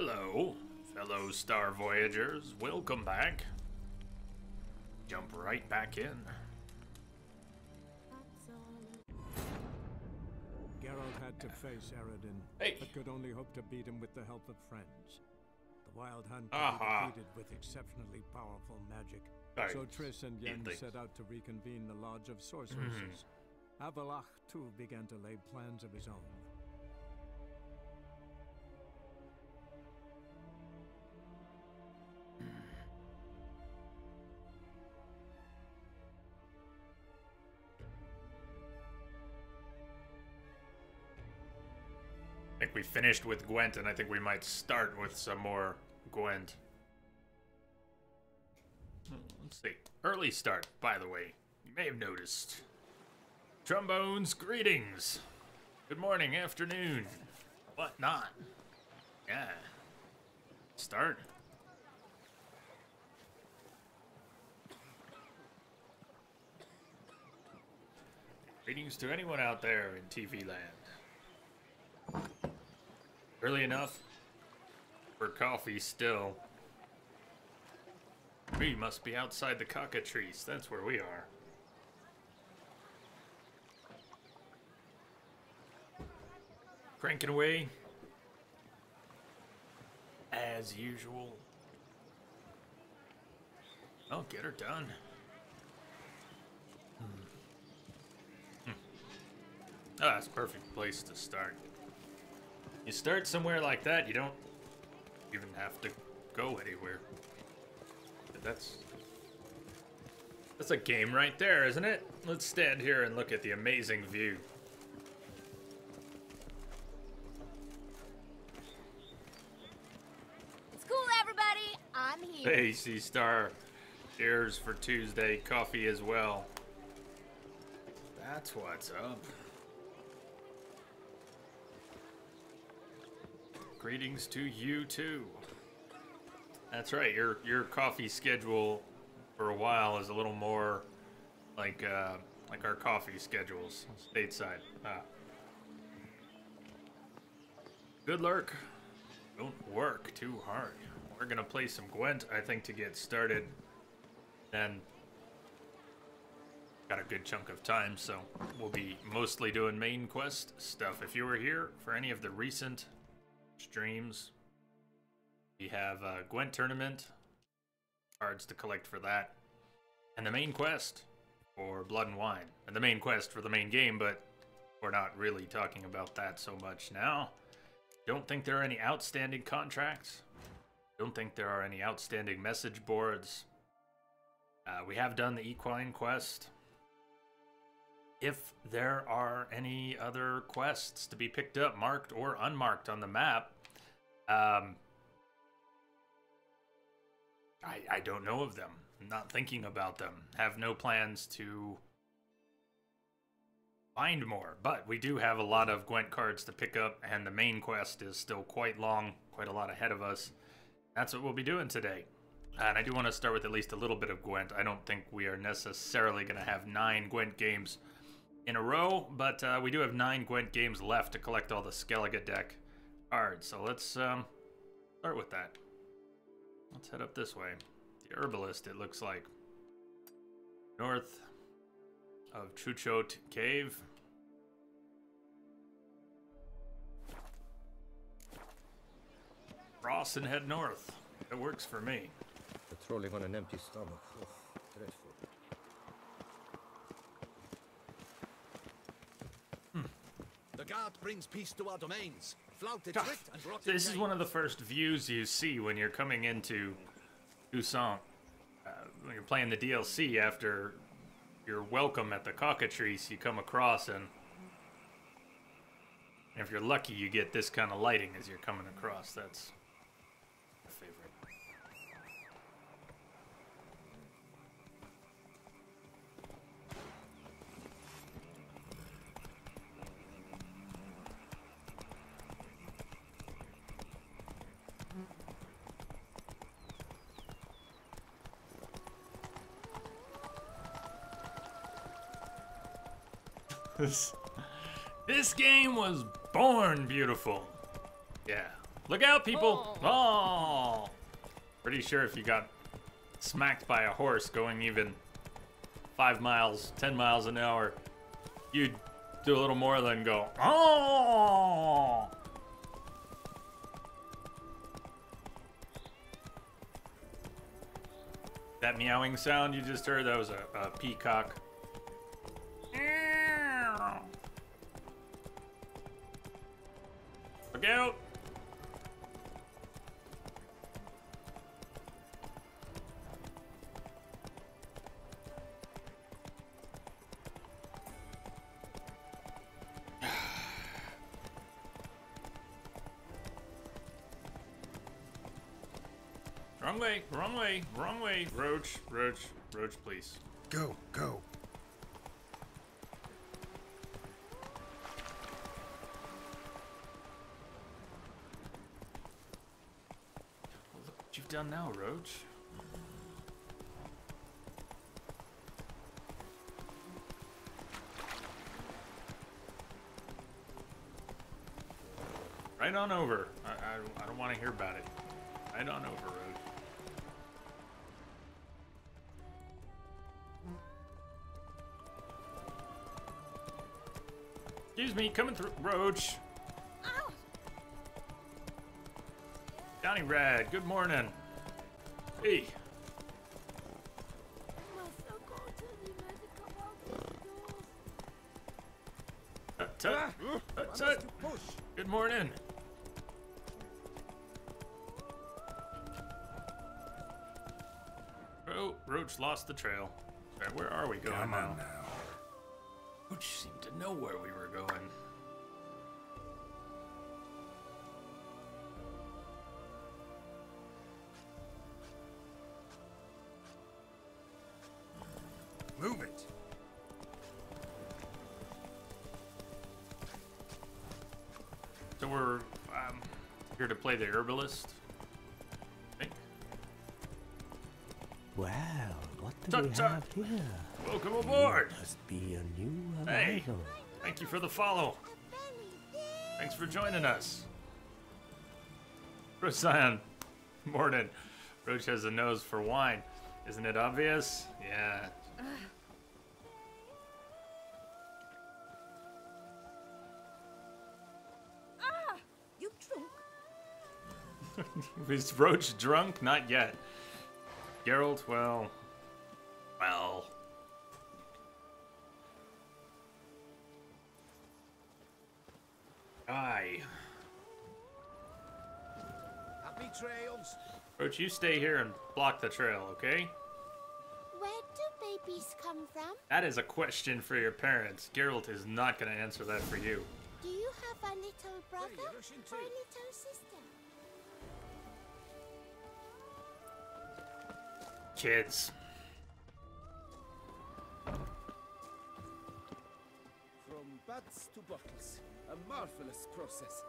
Hello, fellow Star Voyagers. Welcome back. Jump right back in. Geralt had to face Eredin, but could only hope to beat him with the help of friends. The Wild Hunt could be defeated with exceptionally powerful magic. So Triss and Yen set out to reconvene the Lodge of Sorceresses. Avallac'h, too, began to lay plans of his own. I think we finished with Gwent, and I think we might start with some more Gwent. Let's see. Early start, by the way. You may have noticed. Trombones, greetings. Good morning, afternoon, whatnot. Yeah. Start. Greetings to anyone out there in TV land. Early enough for coffee still. We must be outside the cockatrice. That's where we are. Cranking away. As usual. Oh, get her done. Oh, that's a perfect place to start. You start somewhere like that, you don't even have to go anywhere. That's a game right there, isn't it? Let's stand here and look at the amazing view. It's cool, everybody. I'm here. Hey, C-Star. Cheers for Tuesday. Coffee as well. That's what's up. Greetings to you too. That's right. Your coffee schedule for a while is a little more like our coffee schedules stateside. Good lurk. Don't work too hard. We're gonna play some Gwent, I think, to get started. Then got a good chunk of time, so we'll be mostly doing main quest stuff. If you were here for any of the recent streams, we have a Gwent tournament, cards to collect for that, and the main quest for Blood and Wine, and the main quest for the main game, but we're not really talking about that so much now. Don't think there are any outstanding contracts. Don't think there are any outstanding message boards. We have done the Equine quest. If there are any other quests to be picked up, marked or unmarked on the map, I don't know of them. I'm not thinking about them. Have no plans to find more. But we do have a lot of Gwent cards to pick up, and the main quest is still quite long, quite a lot ahead of us. That's what we'll be doing today. And I do want to start with at least a little bit of Gwent. I don't think we are necessarily going to have 9 Gwent games in a row, but we do have 9 Gwent games left to collect all the Skellige deck cards. So let's start with that. Let's head up this way. The Herbalist, it looks like. North of Chuchot Cave. Cross and head north. That works for me. Patrolling on an empty stomach. Oh, dreadful. The guard brings peace to our domains. Flouted wit and brought This is one of the first views you see when you're coming into Toussaint. When you're playing the DLC, after you're welcome at the cockatrice, you come across, and if you're lucky, you get this kind of lighting as you're coming across. That's my favorite. This game was born beautiful. Yeah, Look out, people! Oh! Pretty sure if you got smacked by a horse going even 5 miles, 10 miles an hour, you'd do a little more than go, oh! That meowing sound you just heard, that was a peacock. Look out! Wrong way, wrong way, wrong way. Roach, Roach, Roach, please. Go, go. Look what you've done now, Roach. Right on over. I don't want to hear about it. Right on over, Roach. Excuse me, coming through, Roach. Ow. Johnny Rad, good morning. Hey. Tut, tut, tut. Good morning. Oh, Roach lost the trail. All right, where are we going now? Roach seemed to know where we were going. Move it. So we're here to play the herbalist. I think. Well, what do we have here? Welcome aboard. You must be a new Hey, arrival. thank you for the follow. Thanks for joining us. Roseanne, morning. Roach has a nose for wine. Isn't it obvious? Yeah. You drunk? Is Roach drunk? Not yet. Geralt, well. Aye. Happy trails. Roach, you stay here and block the trail, okay? Where do babies come from? That is a question for your parents. Geralt is not going to answer that for you. Do you have a little brother Where are you rushing to? or a little sister? Kids. From bats to bottles. A marvelous process.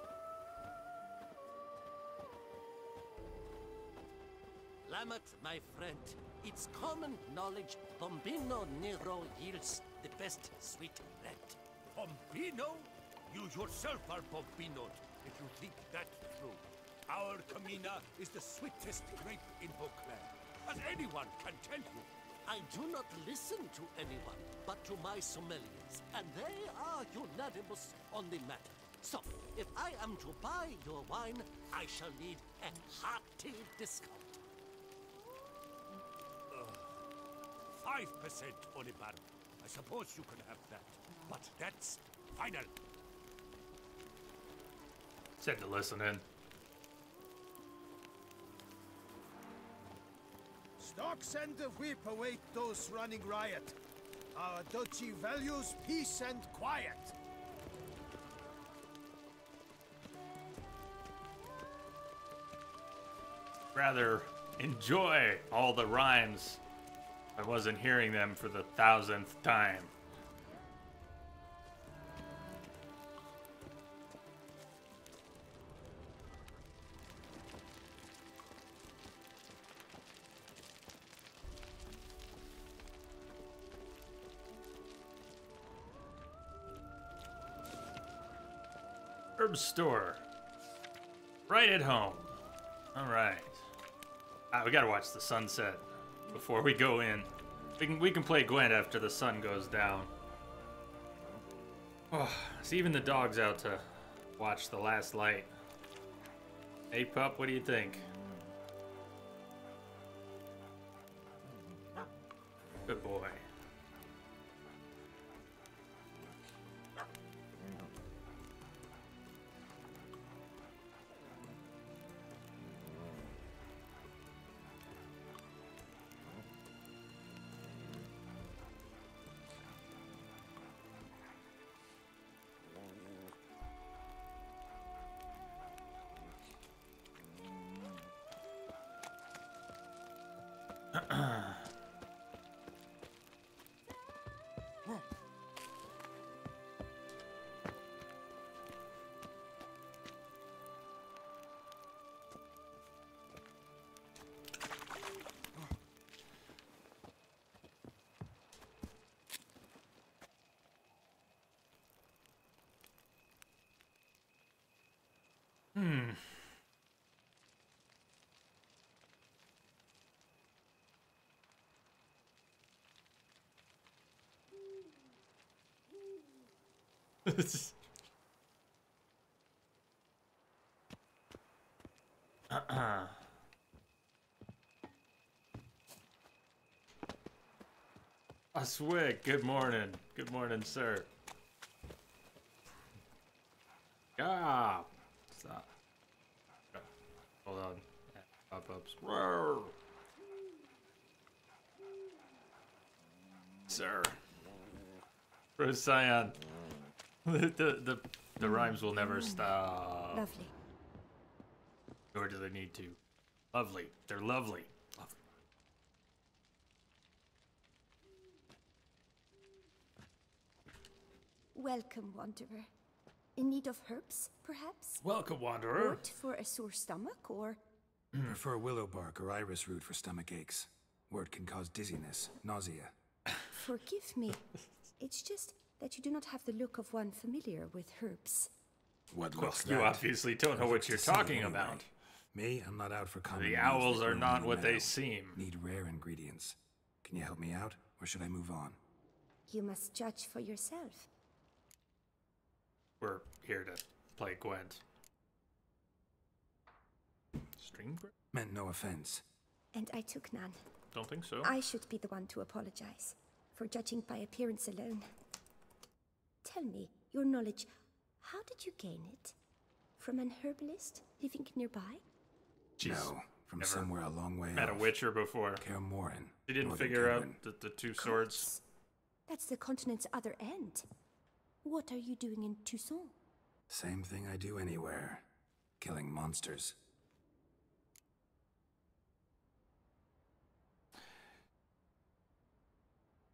Lamet, my friend, it's common knowledge Bombino Nero yields the best sweet red. Bombino? You yourself are Bombino, if you think that's true. Our Camina is the sweetest grape in Beauclair, as anyone can tell you. I do not listen to anyone but to my sommeliers, and they are unanimous on the matter. So, if I am to buy your wine, I shall need a hearty discount. 5% on a barrel. I suppose you can have that, but that's final. Said to listen in. Stocks and the whip await those running riot. Our duchy values peace and quiet. Rather enjoy all the rhymes. I wasn't hearing them for the 1000th time. Herb store. Right at home. All right. We gotta watch the sunset before we go in. We can play Gwent after the sun goes down. Oh, see, even the dog's out to watch the last light. Hey, pup, what do you think? Good boy. Swick, good morning. Good morning, sir. Ah! Stop. Hold on. Pop-ups. Sir. Bruce Scion. The rhymes will never stop. Lovely. Nor do they need to. Lovely. They're lovely. Lovely. Welcome, Wanderer. In need of herbs, perhaps? Welcome, Wanderer. Wort for a sore stomach, or... Prefer willow bark or iris root for stomach aches. Wort can cause dizziness, nausea. Forgive me. It's just that you do not have the look of one familiar with herbs. What Well, looks you that? obviously don't know what you're talking about. Me, I'm not out for common The meals owls that are grow not in the what they meadow. seem. Need rare ingredients. Can you help me out, or should I move on? You must judge for yourself. We're here to play Gwent. Stream Gwent? Meant no offense. And I took none. Don't think so. I should be the one to apologize for judging by appearance alone. Tell me, your knowledge, how did you gain it? From an herbalist living nearby? Jeez, No, from never somewhere a long way met a off. witcher before. Kaer Morhen. She didn't Northern figure out Kingdom. the two swords. Gods. That's the continent's other end. What are you doing in Toussaint? Same thing I do anywhere. Killing monsters.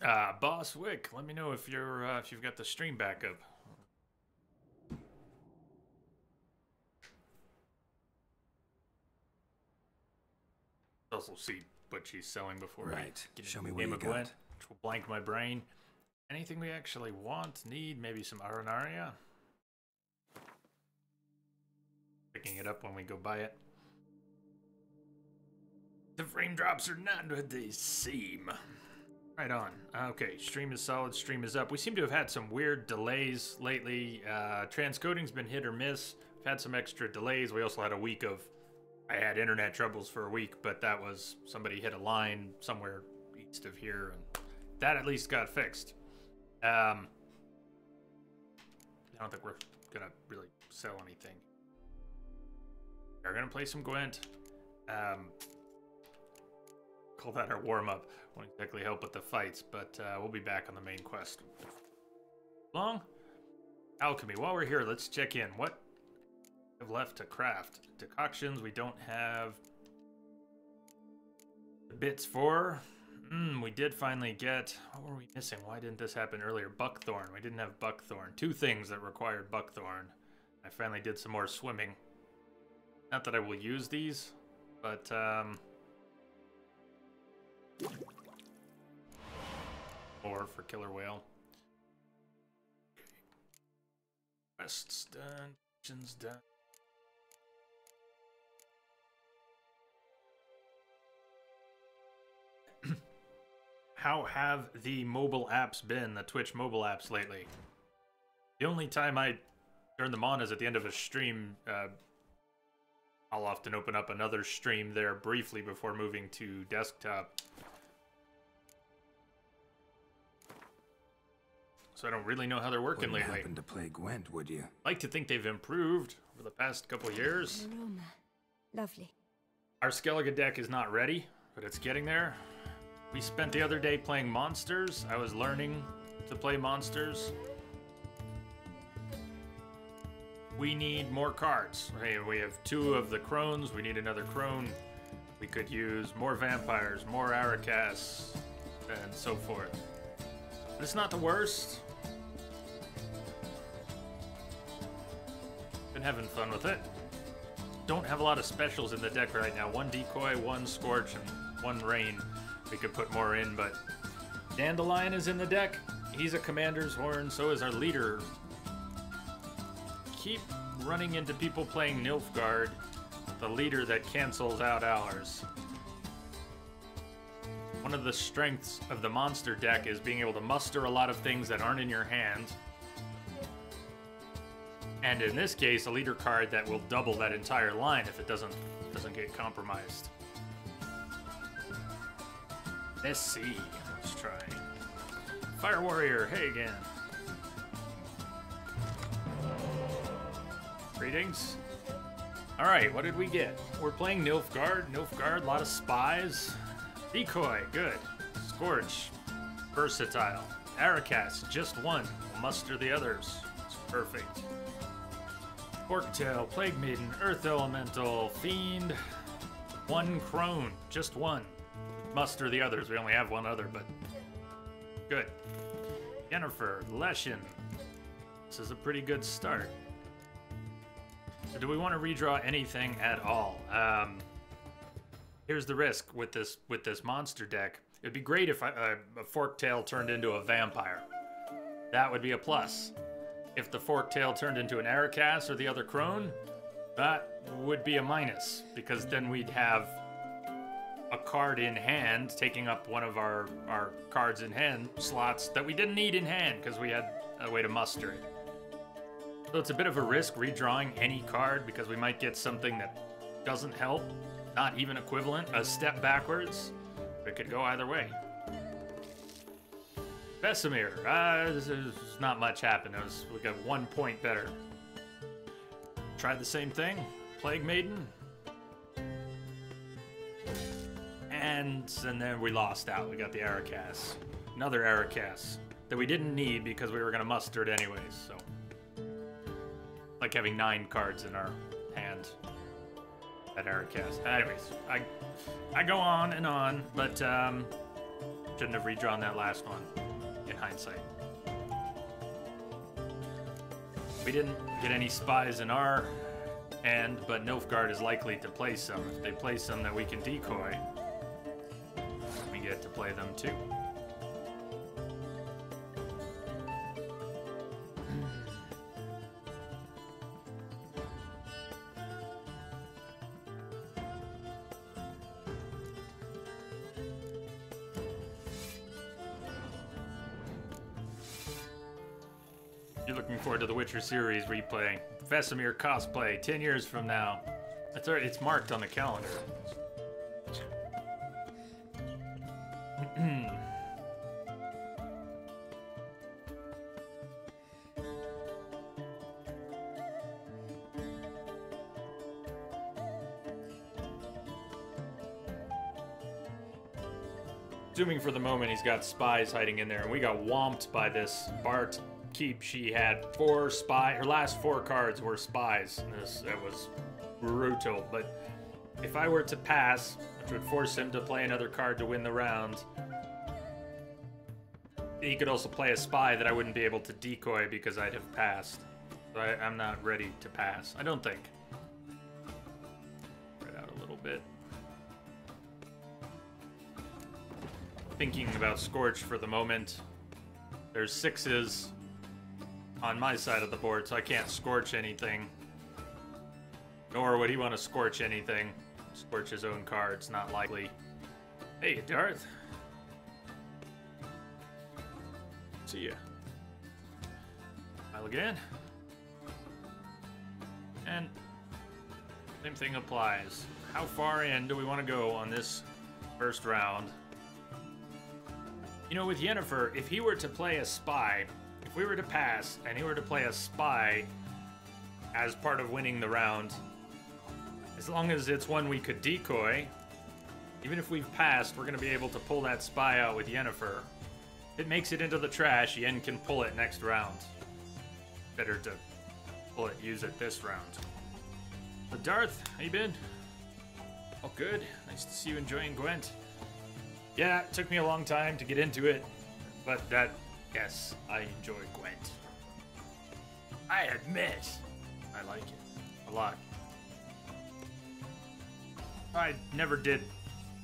Boss Wick, let me know if you're if you've got the stream back up. Also see what she's selling before we Right. get Show into me the what game you of got. Gwent, which will blank my brain. Anything we actually want, need, maybe some Arenaria. Picking it up when we go buy it. The frame drops are not what they seem. Right on. Okay, stream is solid, stream is up. We seem to have had some weird delays lately. Transcoding's been hit or miss. We've had some extra delays. We also had a week of... I had internet troubles for a week, but that was somebody hit a line somewhere east of here, and that at least got fixed. I don't think we're gonna really sell anything. We're gonna play some Gwent. Call that our warm-up. Won't exactly help with the fights, but we'll be back on the main quest. Long? Alchemy. While we're here, let's check in. What we have left to craft? Decoctions we don't have the bits for. We did finally get... What were we missing? Why didn't this happen earlier? Buckthorn. We didn't have buckthorn. Two things that required buckthorn. I finally did some more swimming. Not that I will use these, but... Or for killer whale. Quests done. Missions done. how have the mobile apps been, the Twitch mobile apps lately? The only time I turn them on is at the end of a stream. I'll often open up another stream there briefly before moving to desktop. So I don't really know how they're working lately. Happen to play Gwent, would you? Like to think they've improved over the past couple of years. Aroma. Lovely. Our Skellige deck is not ready, but it's getting there. We spent the other day playing monsters. I was learning to play monsters. We need more cards. Hey, we have 2 of the crones. We need another crone. We could use more vampires, more Arakas, and so forth. But it's not the worst. Been having fun with it. Don't have a lot of specials in the deck right now. 1 decoy, 1 scorch, and 1 rain. We could put more in, but Dandelion is in the deck. He's a commander's horn, so is our leader. Keep running into people playing Nilfgaard, the leader that cancels out ours. One of the strengths of the monster deck is being able to muster a lot of things that aren't in your hand. And in this case, a leader card that will double that entire line if it doesn't get compromised. Let's see. Let's try. Fire Warrior, hey again. Greetings. Alright, what did we get? We're playing Nilfgaard. Nilfgaard, a lot of spies. Decoy, good. Scorch, versatile. Arakas, just 1. We'll muster the others. It's perfect. Forktail, Plague Maiden, Earth Elemental, Fiend. 1 crone, just 1. Muster the others. We only have 1 other, but good. Yennefer, Leshen. This is a pretty good start. So do we want to redraw anything at all? Here's the risk with this monster deck. It'd be great if a Forktail turned into a vampire. That would be a plus. If the Forktail turned into an Arakas or the other crone, that would be a minus, because then we'd have a card in hand taking up one of our cards in hand slots that we didn't need in hand because we had a way to muster it. So it's a bit of a risk redrawing any card because we might get something that doesn't help, not even equivalent, a step backwards. It could go either way. Vesemir, not much happened. We got 1 point better. Tried the same thing. Plague Maiden. And then we lost out. We got the Arakas. Another Arakas that we didn't need because we were going to muster it anyways, so. Like having 9 cards in our hand at Arakas. Anyways, I go on, but shouldn't have redrawn that last one in hindsight. We didn't get any spies in our hand, but Nilfgaard is likely to play some. If they play some that we can decoy, we get to play them too. You're looking forward to the Witcher series replay. Vesemir cosplay 10 years from now. That's already, it's marked on the calendar. Assuming for the moment he's got spies hiding in there, and we got whomped by this Bart keep. She had 4 spies. Her last 4 cards were spies. That was brutal. But if I were to pass, which would force him to play another card to win the round, he could also play a spy that I wouldn't be able to decoy because I'd have passed. So I'm not ready to pass. I don't think. Spread out a little bit. Thinking about Scorch for the moment. There's 6s on my side of the board, so I can't Scorch anything. Nor would he want to Scorch anything. Scorch his own cards, not likely. Hey, Darth. to you. Smile again. And same thing applies. How far in do we want to go on this first round? You know, with Yennefer, if he were to play a spy, if we were to pass and he were to play a spy as part of winning the round, as long as it's one we could decoy, even if we've passed, we're going to be able to pull that spy out with Yennefer. If it makes it into the trash, Yen can pull it next round. Better to pull it, use it this round. But Darth, how you been? All good. Nice to see you enjoying Gwent. Yeah, it took me a long time to get into it, but yes, I enjoy Gwent. I admit, I like it a lot. I never did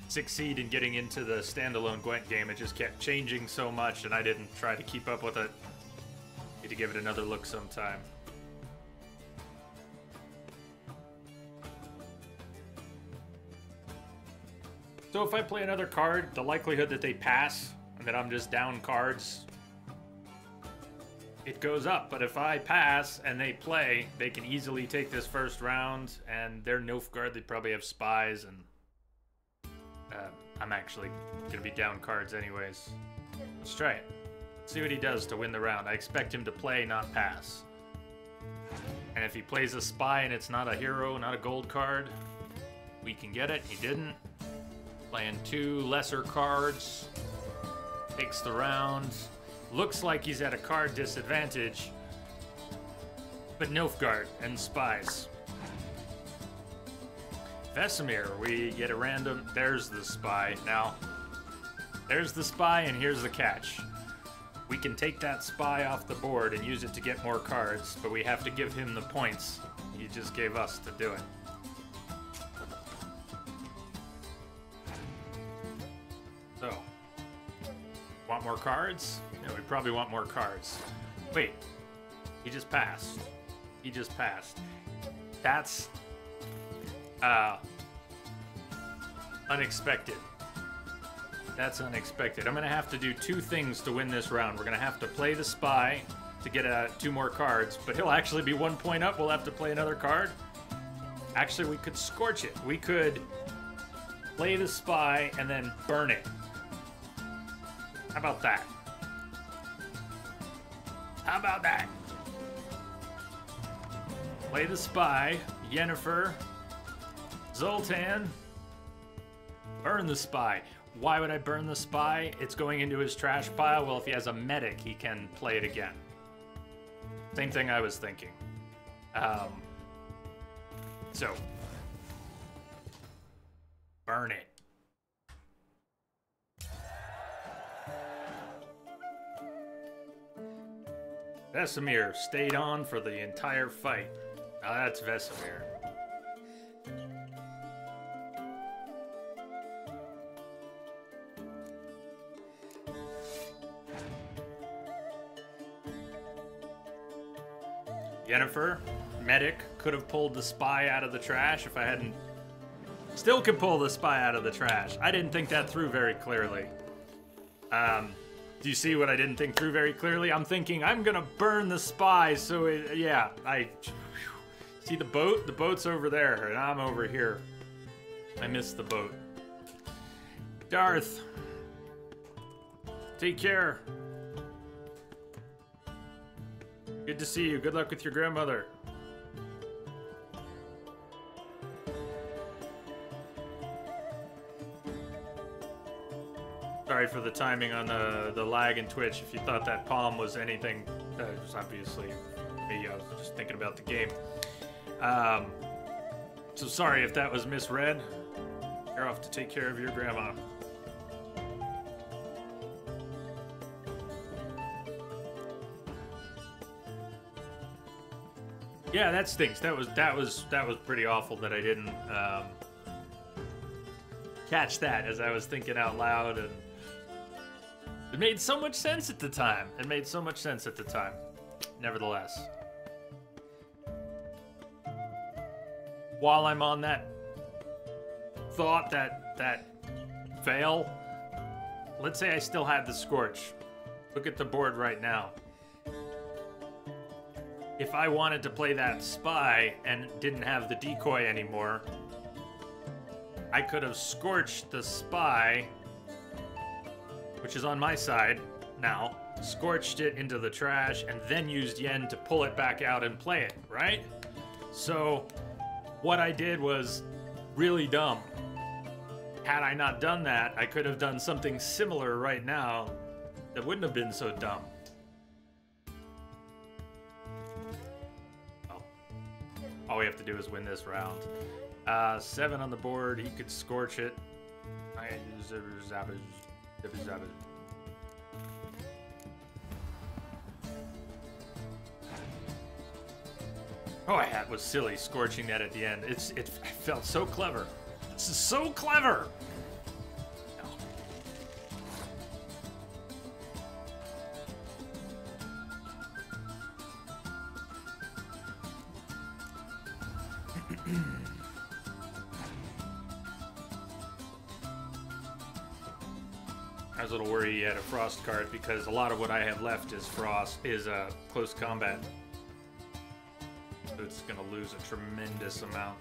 succeed in getting into the standalone Gwent game. It just kept changing so much, and I didn't try to keep up with it. Need to give it another look sometime. So if I play another card, the likelihood that they pass and that I'm just down cards, it goes up. But if I pass and they play, they can easily take this first round, and they're Nilfgaard, they probably have spies, and I'm actually going to be down cards anyways. Let's try it. Let's see what he does to win the round. I expect him to play, not pass. And if he plays a spy and it's not a hero, not a gold card, we can get it. He didn't. Playing 2 lesser cards. Takes the round. Looks like he's at a card disadvantage. But Nilfgaard and spies. Vesemir, we get a random. There's the spy. Now, there's the spy, and here's the catch. We can take that spy off the board and use it to get more cards, but we have to give him the points he just gave us to do it. So, want more cards? Yeah, we probably want more cards. Wait, he just passed. He just passed. That's unexpected. That's unexpected. I'm gonna have to do 2 things to win this round. We're gonna have to play the spy to get 2 more cards, but he'll actually be 1 point up. We'll have to play another card. Actually, we could scorch it. We could play the spy and then burn it. How about that? How about that? Play the spy, Yennefer, Zoltan, burn the spy. Why would I burn the spy? It's going into his trash pile. Well, if he has a medic, he can play it again. Same thing I was thinking. So, burn it. Vesemir stayed on for the entire fight. Now that's Vesemir. Yennefer, medic, could have pulled the spy out of the trash if I hadn't... Still can pull the spy out of the trash. I didn't think that through very clearly. Do you see what I didn't think through very clearly? I'm thinking, I'm gonna burn the spy, so yeah, I... See the boat? The boat's over there, and I'm over here. I missed the boat. Darth. Take care. Good to see you. Good luck with your grandmother. Sorry for the timing on the lag in Twitch. If you thought that palm was anything, it was obviously me. I was just thinking about the game. So sorry if that was misread. You're off to take care of your grandma. Yeah, that stinks. That was pretty awful that I didn't catch that as I was thinking out loud, and it made so much sense at the time. It made so much sense at the time. Nevertheless, while I'm on that thought, that fail, let's say I still had the Scorch. Look at the board right now. If I wanted to play that spy and didn't have the decoy anymore, I could have scorched the spy, which is on my side now, scorched it into the trash, and then used Yen to pull it back out and play it, right? So what I did was really dumb. Had I not done that, I could have done something similar right now that wouldn't have been so dumb. Oh. All we have to do is win this round. 7 on the board. He could scorch it. Oh, that was silly, scorching that at the end. It felt so clever. This is so clever! I was a little worried he had a frost card because a lot of what I have left is close combat. So it's gonna lose a tremendous amount.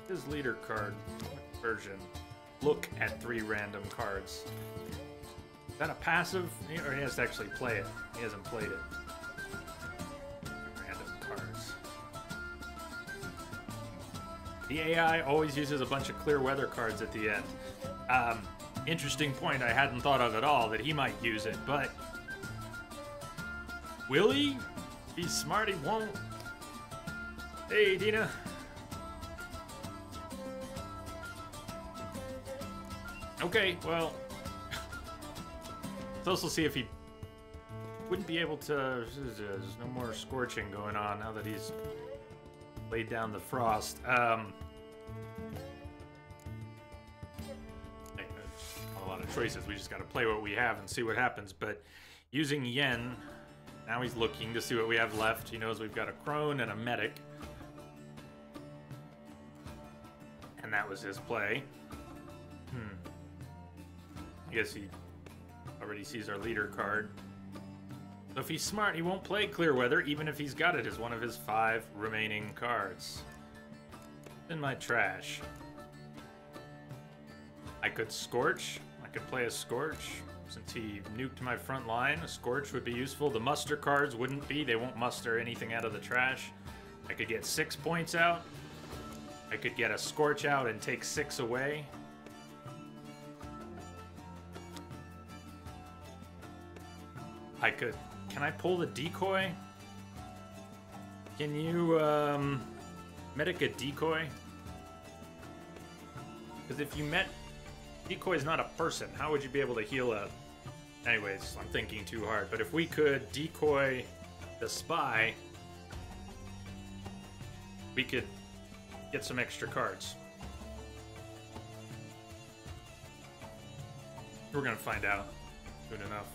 His leader card version. Look at 3 random cards. Is that a passive? Or he has to actually play it. He hasn't played it. Random cards. The AI always uses a bunch of clear weather cards at the end. Interesting point I hadn't thought of at all, that he might use it, but will he? He's smart, he won't. Hey, Dina. Okay, well, let's also see if he wouldn't be able to. There's no more scorching going on now that he's laid down the frost. A lot of choices. We just got to play what we have and see what happens. But using Yen, now he's looking to see what we have left. He knows we've got a crone and a medic, and that was his play. I guess he already sees our leader card. So if he's smart, he won't play Clear Weather, even if he's got it as one of his 5 remaining cards. In my trash. I could Scorch. I could play a Scorch. Since he nuked my front line, a Scorch would be useful. The muster cards wouldn't be. They won't muster anything out of the trash. I could get 6 points out. I could get a Scorch out and take 6 away. I could. Can I pull the decoy? Can you medic a decoy? Because if you met decoy is not a person, how would you be able to heal a? Anyways, I'm thinking too hard. But if we could decoy the spy, we could get some extra cards. We're gonna find out soon enough.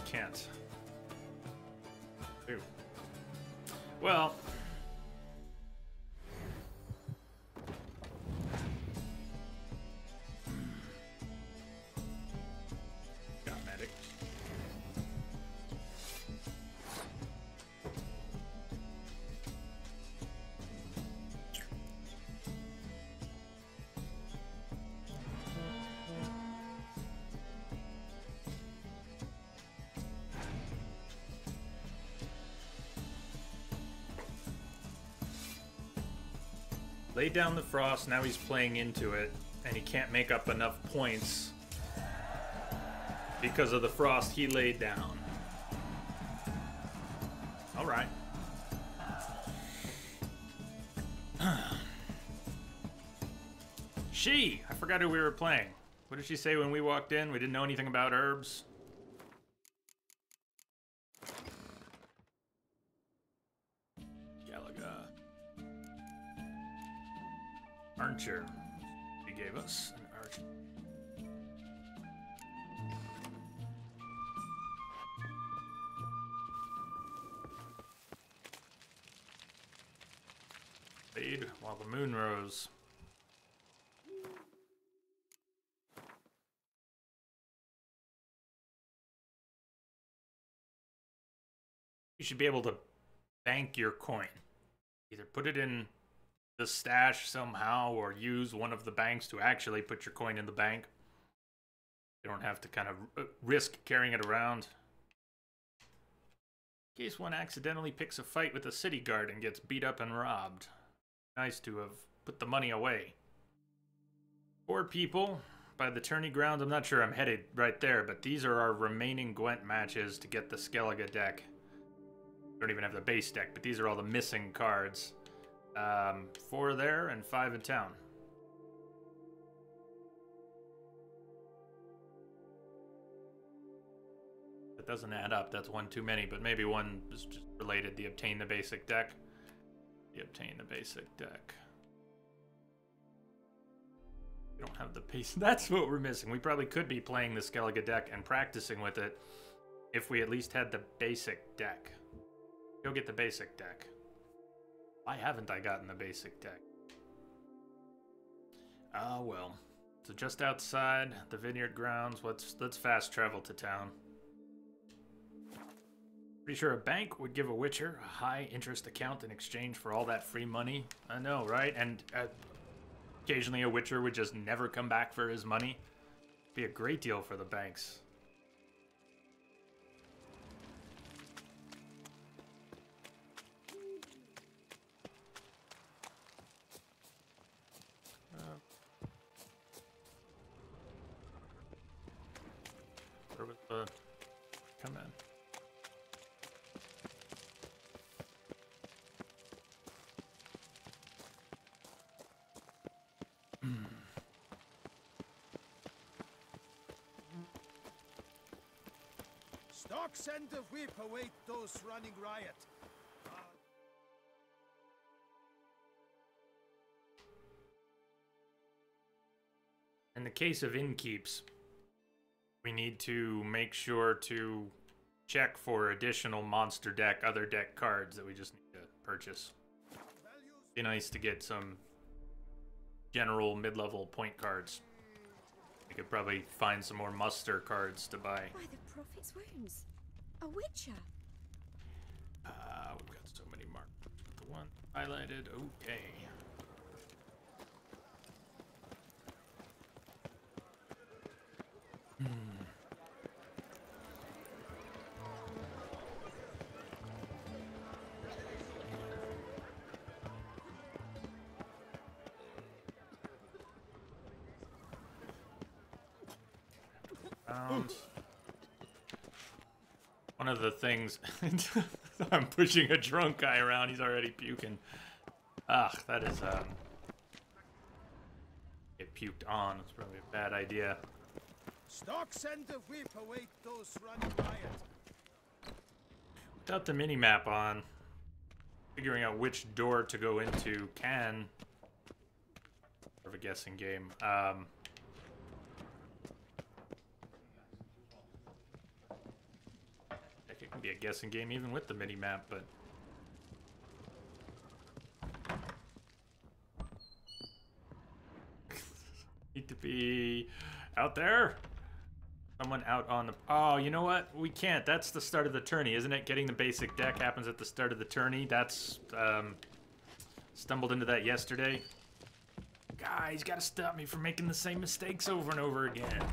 Can't. Ooh. Well. Got medic. Laid down the frost, now he's playing into it, and he can't make up enough points because of the frost he laid down. Alright. I forgot who we were playing. What did she say when we walked in? We didn't know anything about herbs. archer. He gave us an archer. Fade while the moon rose. You should be able to bank your coin. Either put it in the stash somehow or use one of the banks to actually put your coin in the bank. You don't have to kind of risk carrying it around. In case one accidentally picks a fight with a city guard and gets beat up and robbed. Nice to have put the money away. 4 people by the tourney grounds. I'm not sure I'm headed right there, but these are our remaining Gwent matches to get the Skellige deck. Don't even have the base deck, but these are all the missing cards. 4 there and 5 in town. That doesn't add up. That's 1 too many, but maybe one is just related. The obtain the basic deck. The obtain the basic deck. We don't have the base. That's what we're missing. We probably could be playing the Skellige deck and practicing with it if we at least had the basic deck. Go get the basic deck. Why haven't I gotten the basic deck? Ah, well. So just outside the vineyard grounds, let's fast travel to town. Pretty sure a bank would give a witcher a high interest account in exchange for all that free money. I know, right? And occasionally a witcher would just never come back for his money. Be a great deal for the banks. Where was the... Come in. Stocks and the whip await those running riot. In the case of innkeeps, we need to make sure to check for additional monster deck, other deck cards that we just need to purchase. Be nice to get some general mid-level point cards. We could probably find some more muster cards to buy. By the prophet's wounds, a witcher. We've got so many marks. The one highlighted, okay. One of the things I'm pushing a drunk guy around, he's already puking. That is get puked on. It's probably a bad idea. Stocks and the whip await those running riot. Without the mini-map on, figuring out which door to go into can of a guessing game. It can be a guessing game even with the mini-map, but need to be out there. Someone out on the... Oh, you know what? We can't. That's the start of the tourney, isn't it? Getting the basic deck happens at the start of the tourney. That's, stumbled into that yesterday. Guys, gotta stop me from making the same mistakes over and over again.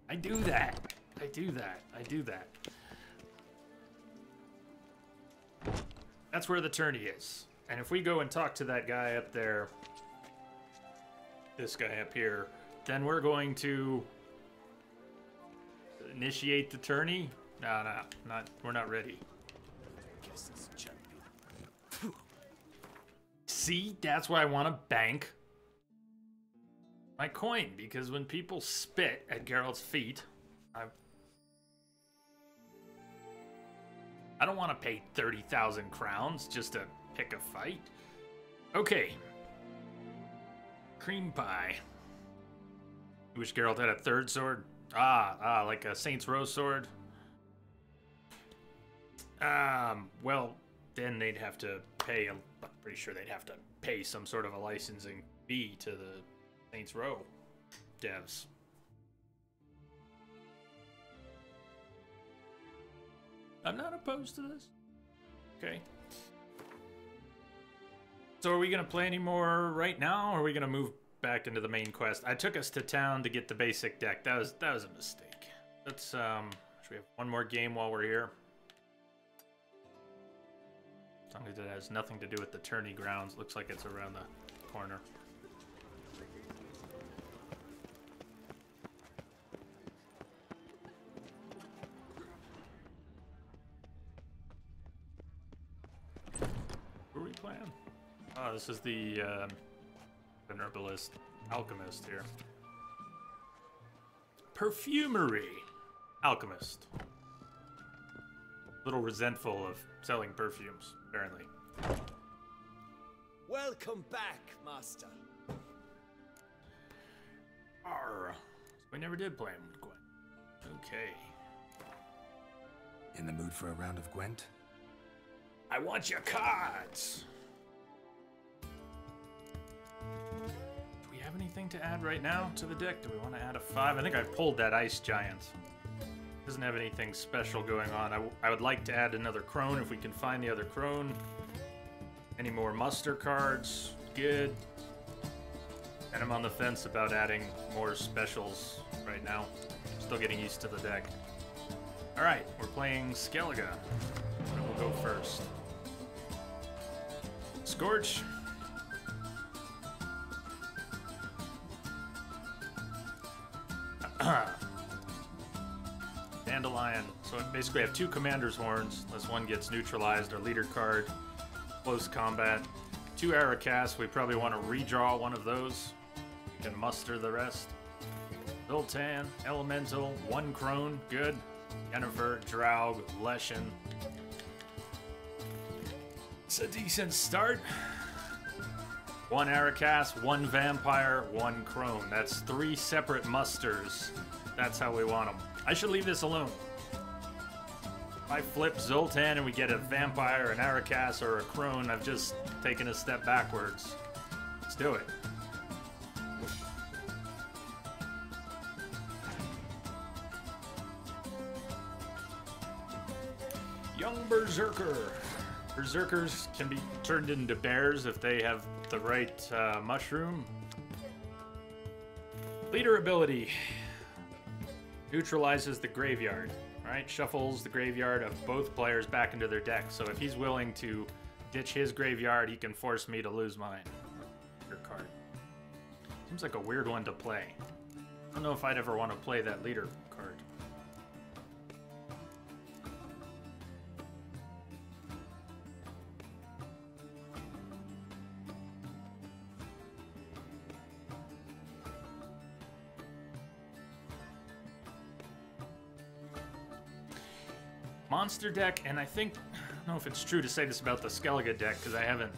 I do that. I do that. I do that. That's where the tourney is. And if we go and talk to that guy up there, this guy up here, then we're going to initiate the tourney. No, we're not ready. See, that's why I want to bank my coin, because when people spit at Geralt's feet, I don't want to pay 30,000 crowns just to pick a fight. Okay. cream pie. You wish Geralt had a third sword? Like a Saints Row sword? Well, then they'd have to pay, I'm pretty sure they'd have to pay some sort of a licensing fee to the Saints Row devs. I'm not opposed to this. Okay. So are we going to play any more right now, or are we going to move back into the main quest? I took us to town to get the basic deck. That was a mistake. Let's, should we have one more game while we're here? As long as it has nothing to do with the tourney grounds. Looks like it's around the corner. Who are we playing? Oh, this is the herbalist alchemist here. Perfumery alchemist. Little resentful of selling perfumes, apparently. Welcome back, Master. Arr. We never did play him with Gwent. Okay. In the mood for a round of Gwent? I want your cards! Do we have anything to add right now to the deck? Do we want to add a 5? I think I pulled that Ice Giant. Doesn't have anything special going on. I would like to add another crone if we can find the other crone. Any more muster cards? Good. And I'm on the fence about adding more specials right now. Still getting used to the deck. Alright, we're playing Skellige. We'll go first. Scorch. Dandelion. So I basically have 2 Commander's Horns, unless one gets neutralized, or leader card, close combat. 2 Aracas, we probably want to redraw one of those. We can muster the rest. Zoltan, Elemental, 1 Crone, good. Yennefer, Draug, Leshen. It's a decent start. 1 Aracas, 1 Vampire, 1 Crone. That's 3 separate musters. That's how we want them. I should leave this alone. If I flip Zoltan and we get a Vampire, an Aracas, or a Crone, I've just taken a step backwards. Let's do it. Young Berserker. Berserkers can be turned into bears if they have the right mushroom. Leader ability. Neutralizes the graveyard. Alright, shuffles the graveyard of both players back into their deck. So if he's willing to ditch his graveyard, he can force me to lose mine. Your card. Seems like a weird one to play. I don't know if I'd ever want to play that leader card. Monster deck, and I think, I don't know if it's true to say this about the Skellige deck, because I haven't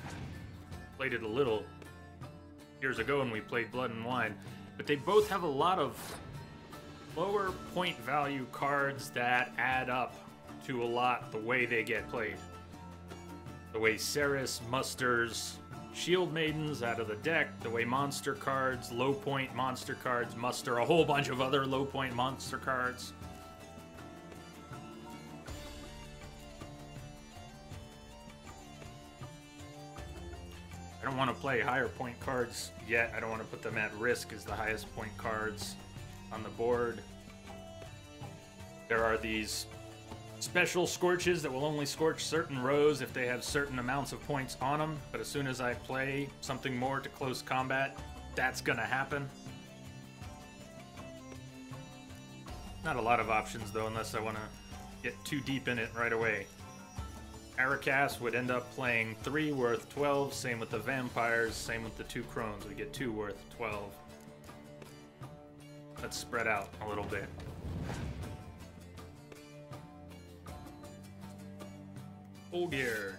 played it a little years ago when we played Blood and Wine, but they both have a lot of lower point value cards that add up to a lot the way they get played. The way Ceres musters Shield Maidens out of the deck, the way monster cards, low point monster cards muster a whole bunch of other low point monster cards. I don't want to play higher point cards yet. I don't want to put them at risk as the highest point cards on the board. There are these special scorches that will only scorch certain rows if they have certain amounts of points on them, but as soon as I play something more to close combat, that's gonna happen. Not a lot of options though, unless I want to get too deep in it right away. Aracas would end up playing 3 worth 12, same with the Vampires, same with the 2 Crones. We get 2 worth 12. Let's spread out a little bit. Olgierd.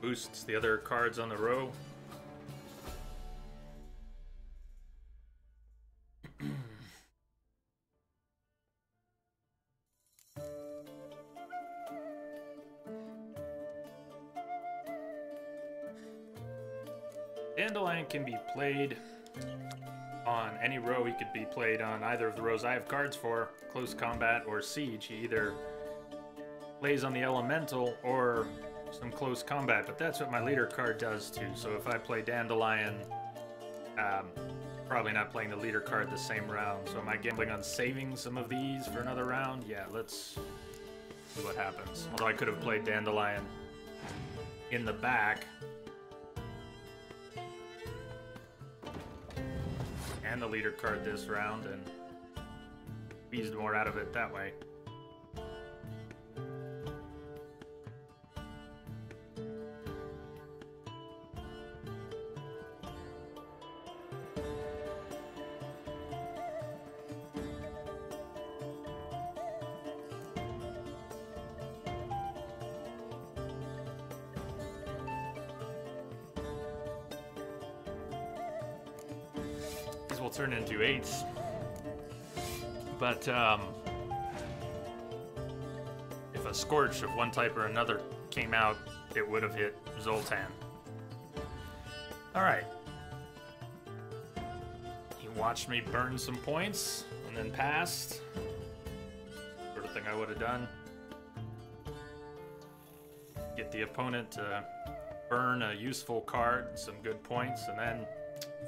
Boosts the other cards on the row. Dandelion can be played on any row. He could be played on either of the rows I have cards for, close combat or siege. He either plays on the elemental or some close combat, but that's what my leader card does too. So if I play Dandelion, probably not playing the leader card the same round. So am I gambling on saving some of these for another round? Yeah, let's see what happens. Although I could have played Dandelion in the back and the leader card this round and squeezed more out of it that way. Will turn into 8s, but if a Scorch of one type or another came out, it would have hit Zoltan. Alright. He watched me burn some points and then passed. Sort of thing I would have done. Get the opponent to burn a useful card, some good points, and then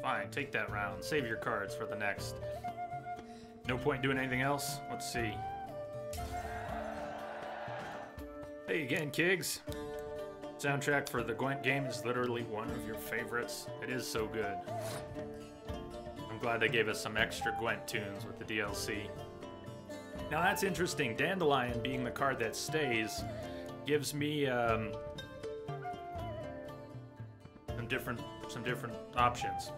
fine, take that round. Save your cards for the next. No point doing anything else. Let's see. Hey again, Kiggs. Soundtrack for the Gwent game is literally one of your favorites. It is so good. I'm glad they gave us some extra Gwent tunes with the DLC. Now that's interesting. Dandelion being the card that stays gives me some different options.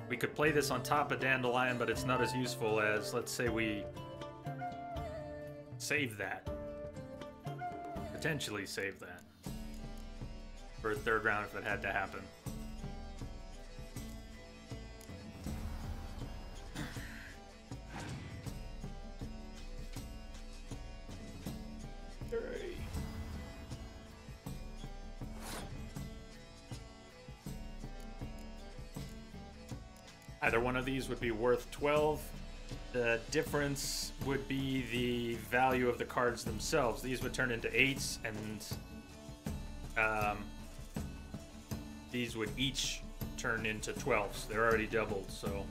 We could play this on top of Dandelion, but it's not as useful as, let's say we save that. Potentially save that for a third round if it had to happen. Either one of these would be worth 12. The difference would be the value of the cards themselves. These would turn into 8s, and these would each turn into 12s. They're already doubled, so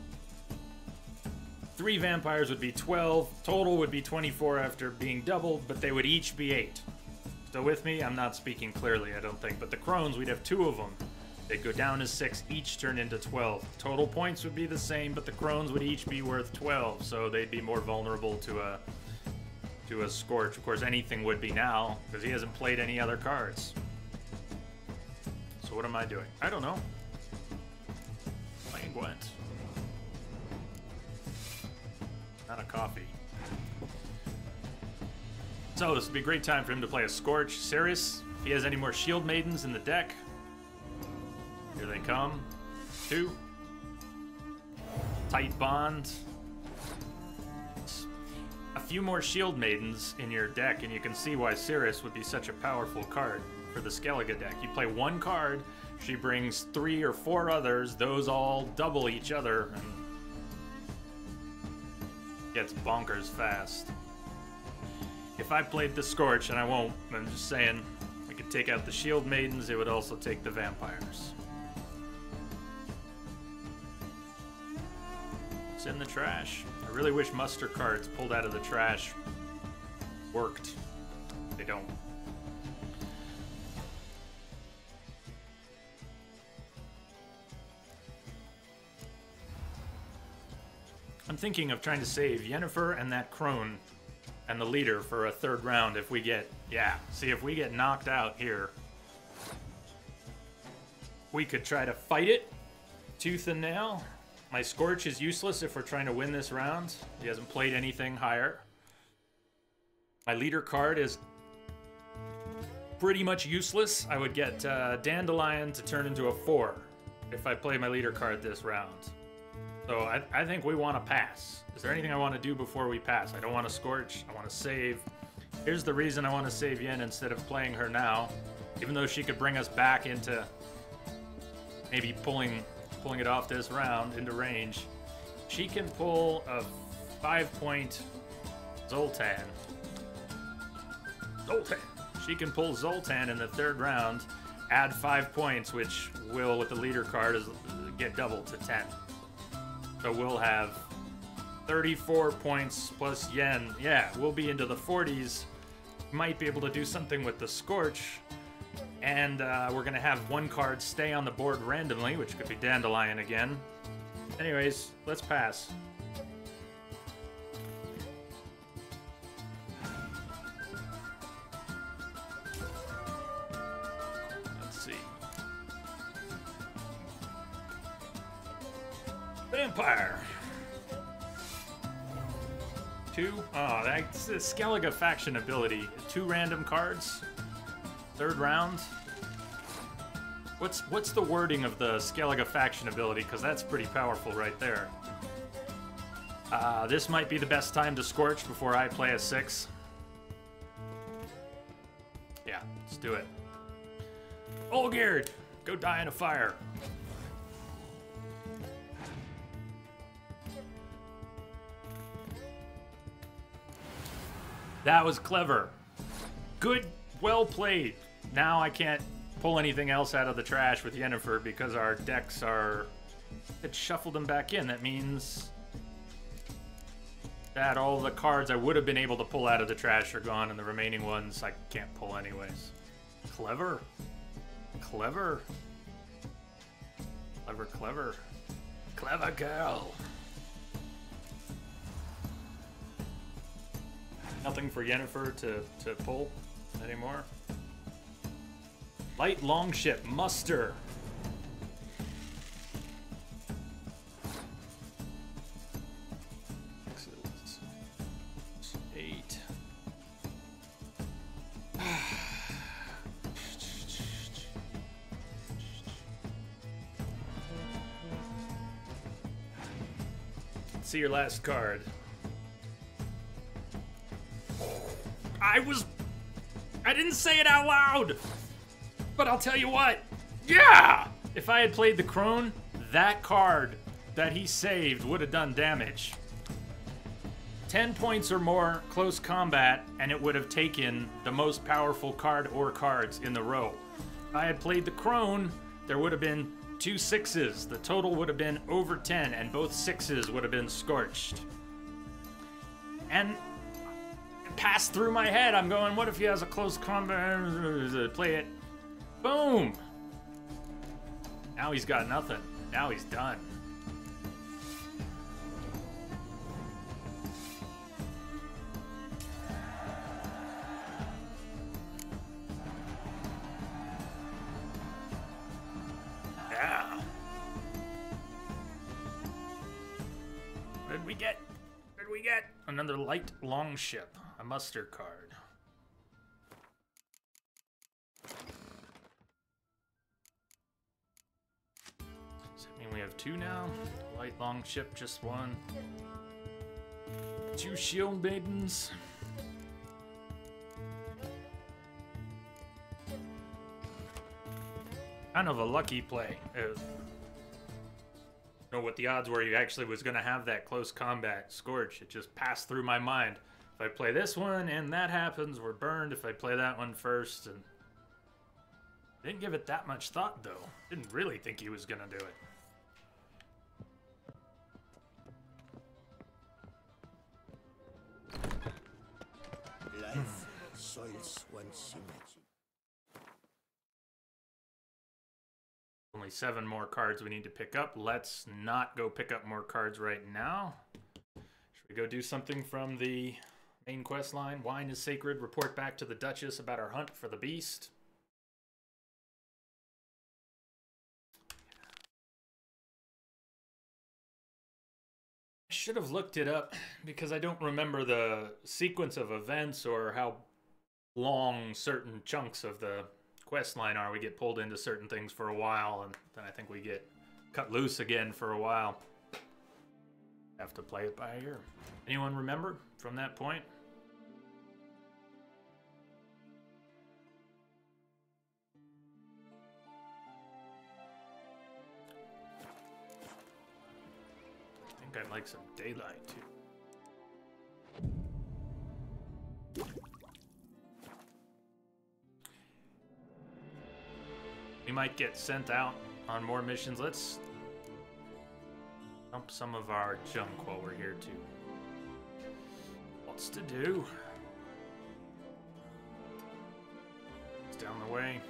3 vampires would be 12. Total would be 24 after being doubled, but they would each be 8. Still with me? I'm not speaking clearly, I don't think. But the crones, we'd have 2 of them. They'd go down to 6, each turn into 12. Total points would be the same, but the crones would each be worth 12, so they'd be more vulnerable to a Scorch. Of course, anything would be now, because he hasn't played any other cards. So what am I doing? I don't know. Playing Gwent. Not a coffee. So this would be a great time for him to play a Scorch. Sirius, if he has any more Shield Maidens in the deck. Here they come. 2. Tight Bond. A few more Shield Maidens in your deck, and you can see why Sirius would be such a powerful card for the Skellige deck. You play 1 card, she brings 3 or 4 others, those all double each other, and gets bonkers fast. If I played the Scorch, and I won't, I'm just saying, we could take out the Shield Maidens, it would also take the Vampires. In the trash. I really wish muster cards pulled out of the trash worked. They don't. I'm thinking of trying to save Yennefer and that crone and the leader for a third round if we get, see if we get knocked out here. We could try to fight it tooth and nail. My Scorch is useless if we're trying to win this round. He hasn't played anything higher. My leader card is pretty much useless. I would get Dandelion to turn into a 4 if I play my leader card this round. So I think we want to pass. Is there anything I want to do before we pass? I don't want to Scorch. I want to save. Here's the reason I want to save Yen instead of playing her now. Even though she could bring us back into maybe pulling pulling it off this round into range. She can pull a 5-point Zoltan. Zoltan! She can pull Zoltan in the 3rd round, add 5 points, which will, with the leader card, get doubled to 10. So we'll have 34 points plus yen. Yeah, we'll be into the 40s. Might be able to do something with the Scorch. And we're going to have 1 card stay on the board randomly, which could be Dandelion again. Anyways, let's pass. Let's see. Vampire. 2. Oh, that's the Skellige faction ability. 2 random cards. 3rd round. What's the wording of the Skellige faction ability? Because that's pretty powerful right there. This might be the best time to Scorch before I play a 6. Yeah, let's do it. Olgerd, go die in a fire. That was clever. Good, well played. Now I can't pull anything else out of the trash with Yennefer because our decks are... It shuffled them back in. That means that all the cards I would have been able to pull out of the trash are gone, and the remaining ones I can't pull anyways. Clever. Clever. Clever, clever. Clever girl. Nothing for Yennefer to pull anymore. Light longship, muster. Six, 8. Let's see your last card. I didn't say it out loud! But I'll tell you what, yeah! If I had played the Crone, that card that he saved would have done damage. 10 points or more close combat, and it would have taken the most powerful card or cards in the row. If I had played the Crone, there would have been 2 6s. The total would have been over 10, and both 6s would have been scorched. And it passed through my head. I'm going, what if he has a close combat? Play it. Boom! Now he's got nothing. Now he's done. Yeah. What did we get? What did we get? Another light longship. A muster card. We have 2 now. Light longship, just 1. 2 shield maidens. Kind of a lucky play. I don't know what the odds were you actually was going to have that close combat Scorch. It just passed through my mind. If I play this one and that happens, we're burned. If I play that one first, and didn't give it that much thought though. Didn't really think he was going to do it. Life soils once imagine. Only 7 more cards we need to pick up. Let's not go pick up more cards right now. Should we go do something from the main quest line? Wine is sacred. Report back to the Duchess about our hunt for the beast. I should have looked it up because I don't remember the sequence of events or how long certain chunks of the quest line are. We get pulled into certain things for a while, and then I think we get cut loose again for a while. Have to play it by ear. Anyone remember from that point? think I'd like some daylight too. We might get sent out on more missions. Let's dump some of our junk while we're here too. What's to do? It's down the way.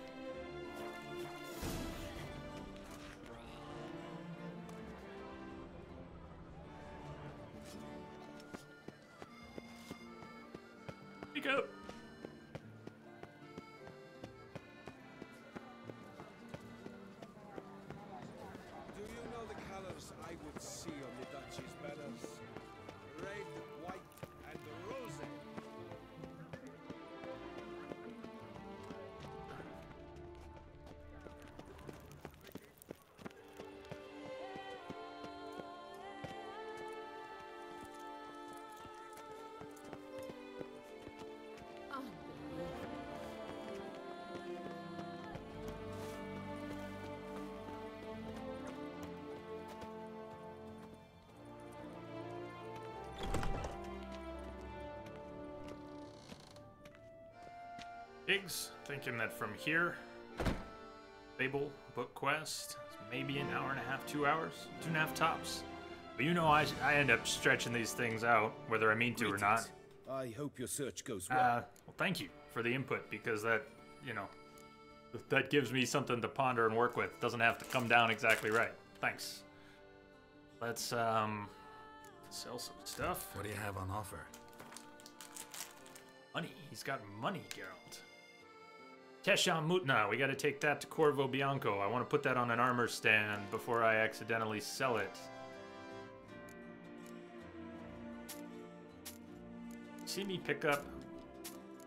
Pick up. Do you know the colors I would see on the Duchy's banners? Red, white, and rose. Pigs, thinking that from here, Fable, book quest, maybe an hour and a half, 2 hours, 2.5 tops. But you know, I end up stretching these things out, whether I mean to or not. I hope your search goes well. Well, thank you for the input, because that, you know, that gives me something to ponder and work with. Doesn't have to come down exactly right. Thanks. Let's, sell some stuff. What do you have on offer? Money. He's got money, Geralt. Teshan Mutna. We gotta take that to Corvo Bianco. I want to put that on an armor stand before I accidentally sell it. See me pick up,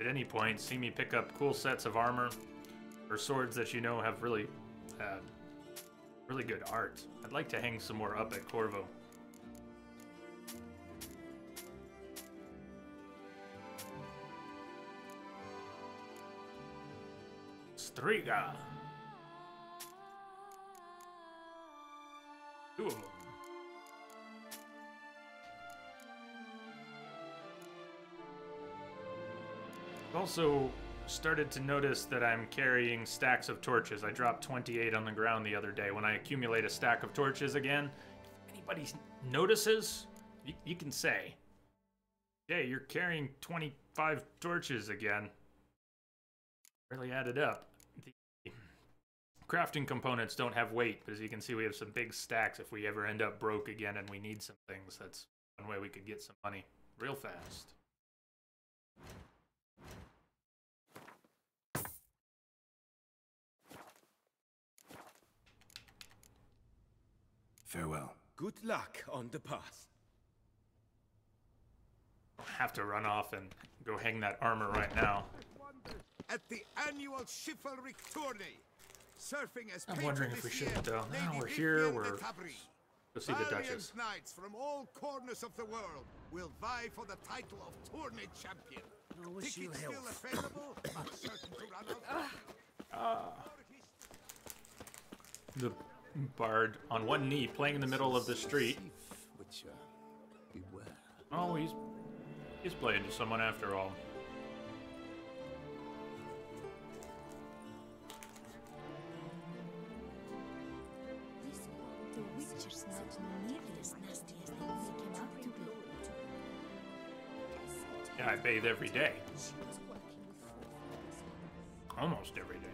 at any point, see me pick up cool sets of armor or swords that you know have really, really good art. I'd like to hang some more up at Corvo. Striga. 2 of them. I've also started to notice that I'm carrying stacks of torches. I dropped 28 on the ground the other day. When I accumulate a stack of torches again, if anybody notices, you can say, hey, you're carrying 25 torches again. Really added up. The crafting components don't have weight, but as you can see, we have some big stacks if we ever end up broke again and we need some things. That's one way we could get some money real fast. Farewell. Good luck on the path. I have to run off and go hang that armor right now. At the annual chivalric tourney, surfing as I'm wondering if we should, though. Now we're here, we're... Go see the Duchess. Knights from all corners of the world will vie for the title of tourney champion. Tickets still available, but certain to run out. The bard on one knee playing in the middle of the street. Oh, he's playing to someone after all. The Witcher's not nearly as nasty as they make him out to be. Yeah, I bathe every day. Almost every day.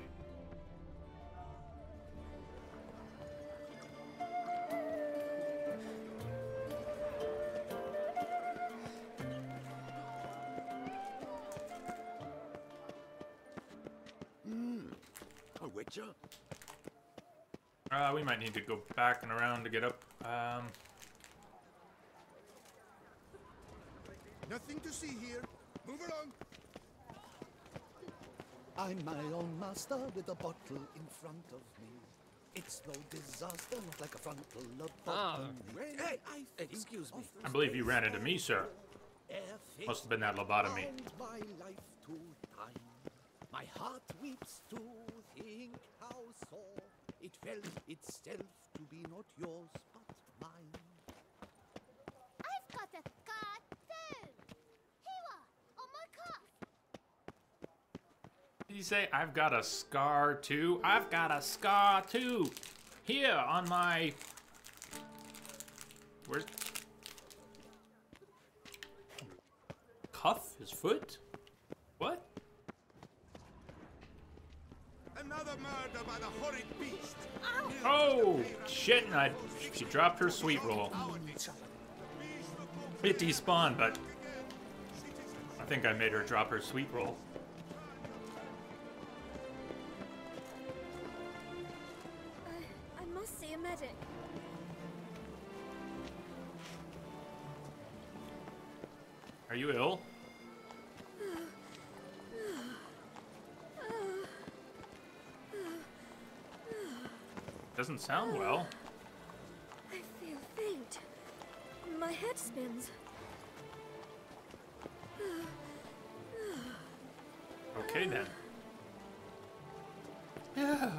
A Witcher? We might need to go back and around to get up. Nothing to see here. Move along. I'm my own master with a bottle in front of me. It's no disaster, not like a frontal lobotomy. Hey, excuse me. I believe you ran into me, sir. Must have been that lobotomy. My life to time. My heart weeps to think how sore it felt itself to be not yours but mine. did he say? I've got a scar too. I've got a scar too. Here on my... Where's... Cuff? His foot? What? Another murder by the horrid beast. Oh, shit. She dropped her sweet roll. It despawned, but I think I made her drop her sweet roll. I must see a medic. Are you ill? Doesn't sound well. I feel faint. My head spins. Okay then. Yeah.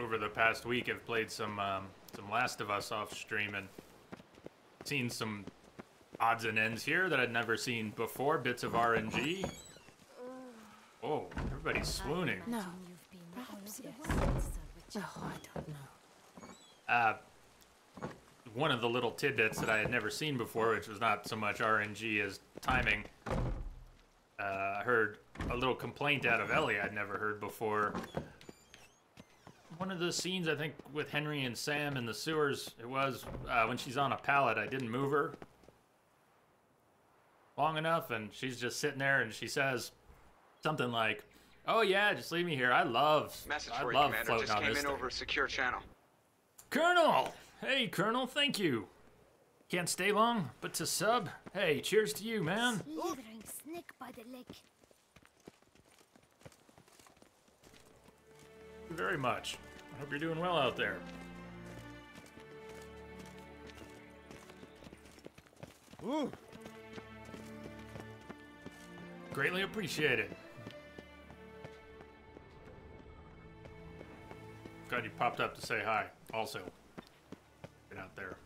Over the past week, I've played some Last of Us off stream and seen some odds and ends here that I'd never seen before. Bits of RNG. Oh, everybody's swooning. No. Perhaps yes. No, I don't know. One of the little tidbits that I had never seen before, which was not so much RNG as timing. I heard a little complaint out of Ellie I'd never heard before. One of the scenes, I think, with Henry and Sam in the sewers, it was when she's on a pallet. I didn't move her long enough, and she's just sitting there, and she says something like, "Oh yeah, just leave me here. I love floating just on came this in thing." over a secure channel. Colonel! Hey, Colonel, thank you. Can't stay long, but to sub, hey, cheers to you, man. Slithering snake by the leg. Thank you very much. I hope you're doing well out there. Ooh. Greatly appreciated. Glad you popped up to say hi, also. Get out there.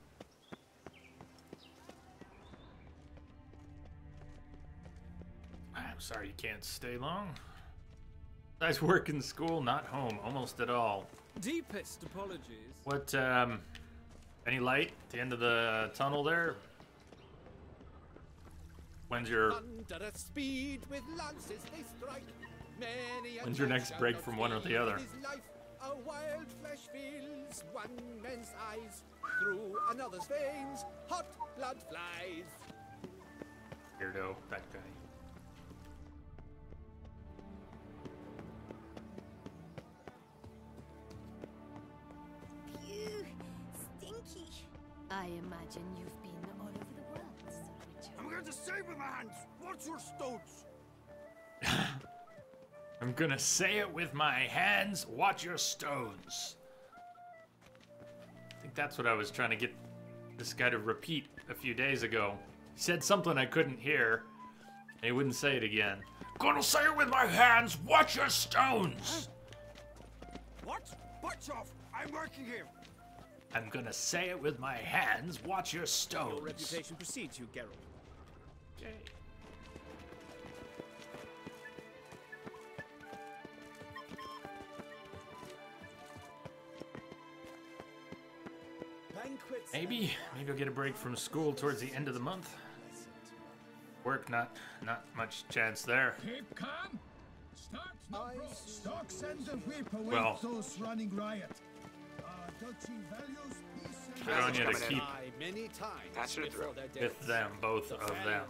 I'm sorry you can't stay long. Nice work in school, not home, almost at all. Deepest apologies. What, any light at the end of the tunnel there? When's your... Under a speed with lances they strike. When's your next break from one or the other? A wild flesh fills one man's eyes. Through another's veins, hot blood flies. Weirdo, that guy. Phew, stinky. I imagine you've been all over the world, Sir Richard. I'm going to save with my hands. What's your stones? I'm gonna say it with my hands, watch your stones. I think that's what I was trying to get this guy to repeat a few days ago. He said something I couldn't hear, and he wouldn't say it again. Gonna say it with my hands, watch your stones! What? Butch off! I'm working here! I'm gonna say it with my hands, watch your stones. Your reputation precedes you, Geralt. Okay. Maybe I'll get a break from school towards the end of the month. Work, not much chance there. Keep calm. Stock send the whip away Well, those running riot. Duchy values peace good on you to keep Pass it through. with them, both of them.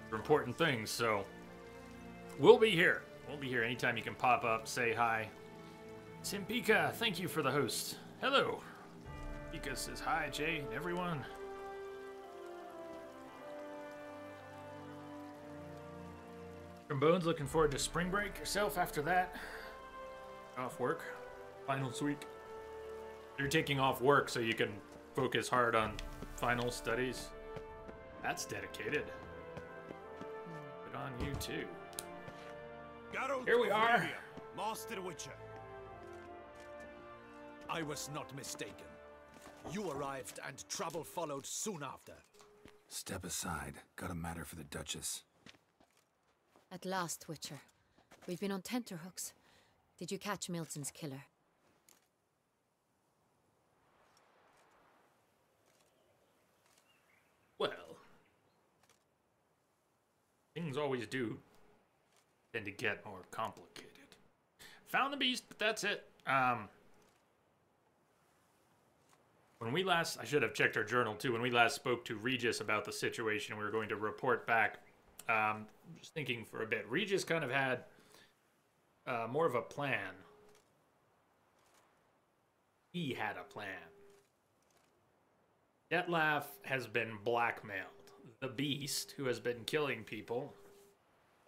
For important things, so we'll be here. We'll be here anytime you can pop up, say hi. Simpika, thank you for the host. Hello. Pika says hi, Jay, and everyone. Trombone's looking forward to spring break. Yourself after that? Off work. Finals week. You're taking off work so you can focus hard on final studies. That's dedicated. Good on you too. Here we are. Master Witcher. I was not mistaken. You arrived and trouble followed soon after. Step aside. Got a matter for the Duchess. At last, Witcher. We've been on tenterhooks. Did you catch Milton's killer? Well, things always do tend to get more complicated. Found the beast, but that's it. When we last, I should have checked our journal too. When we last spoke to Regis about the situation, we were going to report back. Just thinking for a bit. Regis kind of had more of a plan. He had a plan. Detlef has been blackmailed. The Beast, who has been killing people,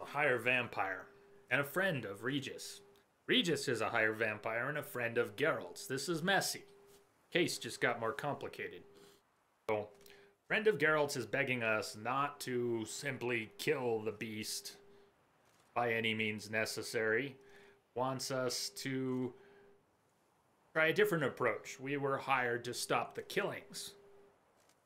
a higher vampire, and a friend of Regis. Regis is a higher vampire and a friend of Geralt's. This is messy. Case just got more complicated. So, friend of Geralt's is begging us not to simply kill the Beast by any means necessary. Wants us to try a different approach. We were hired to stop the killings.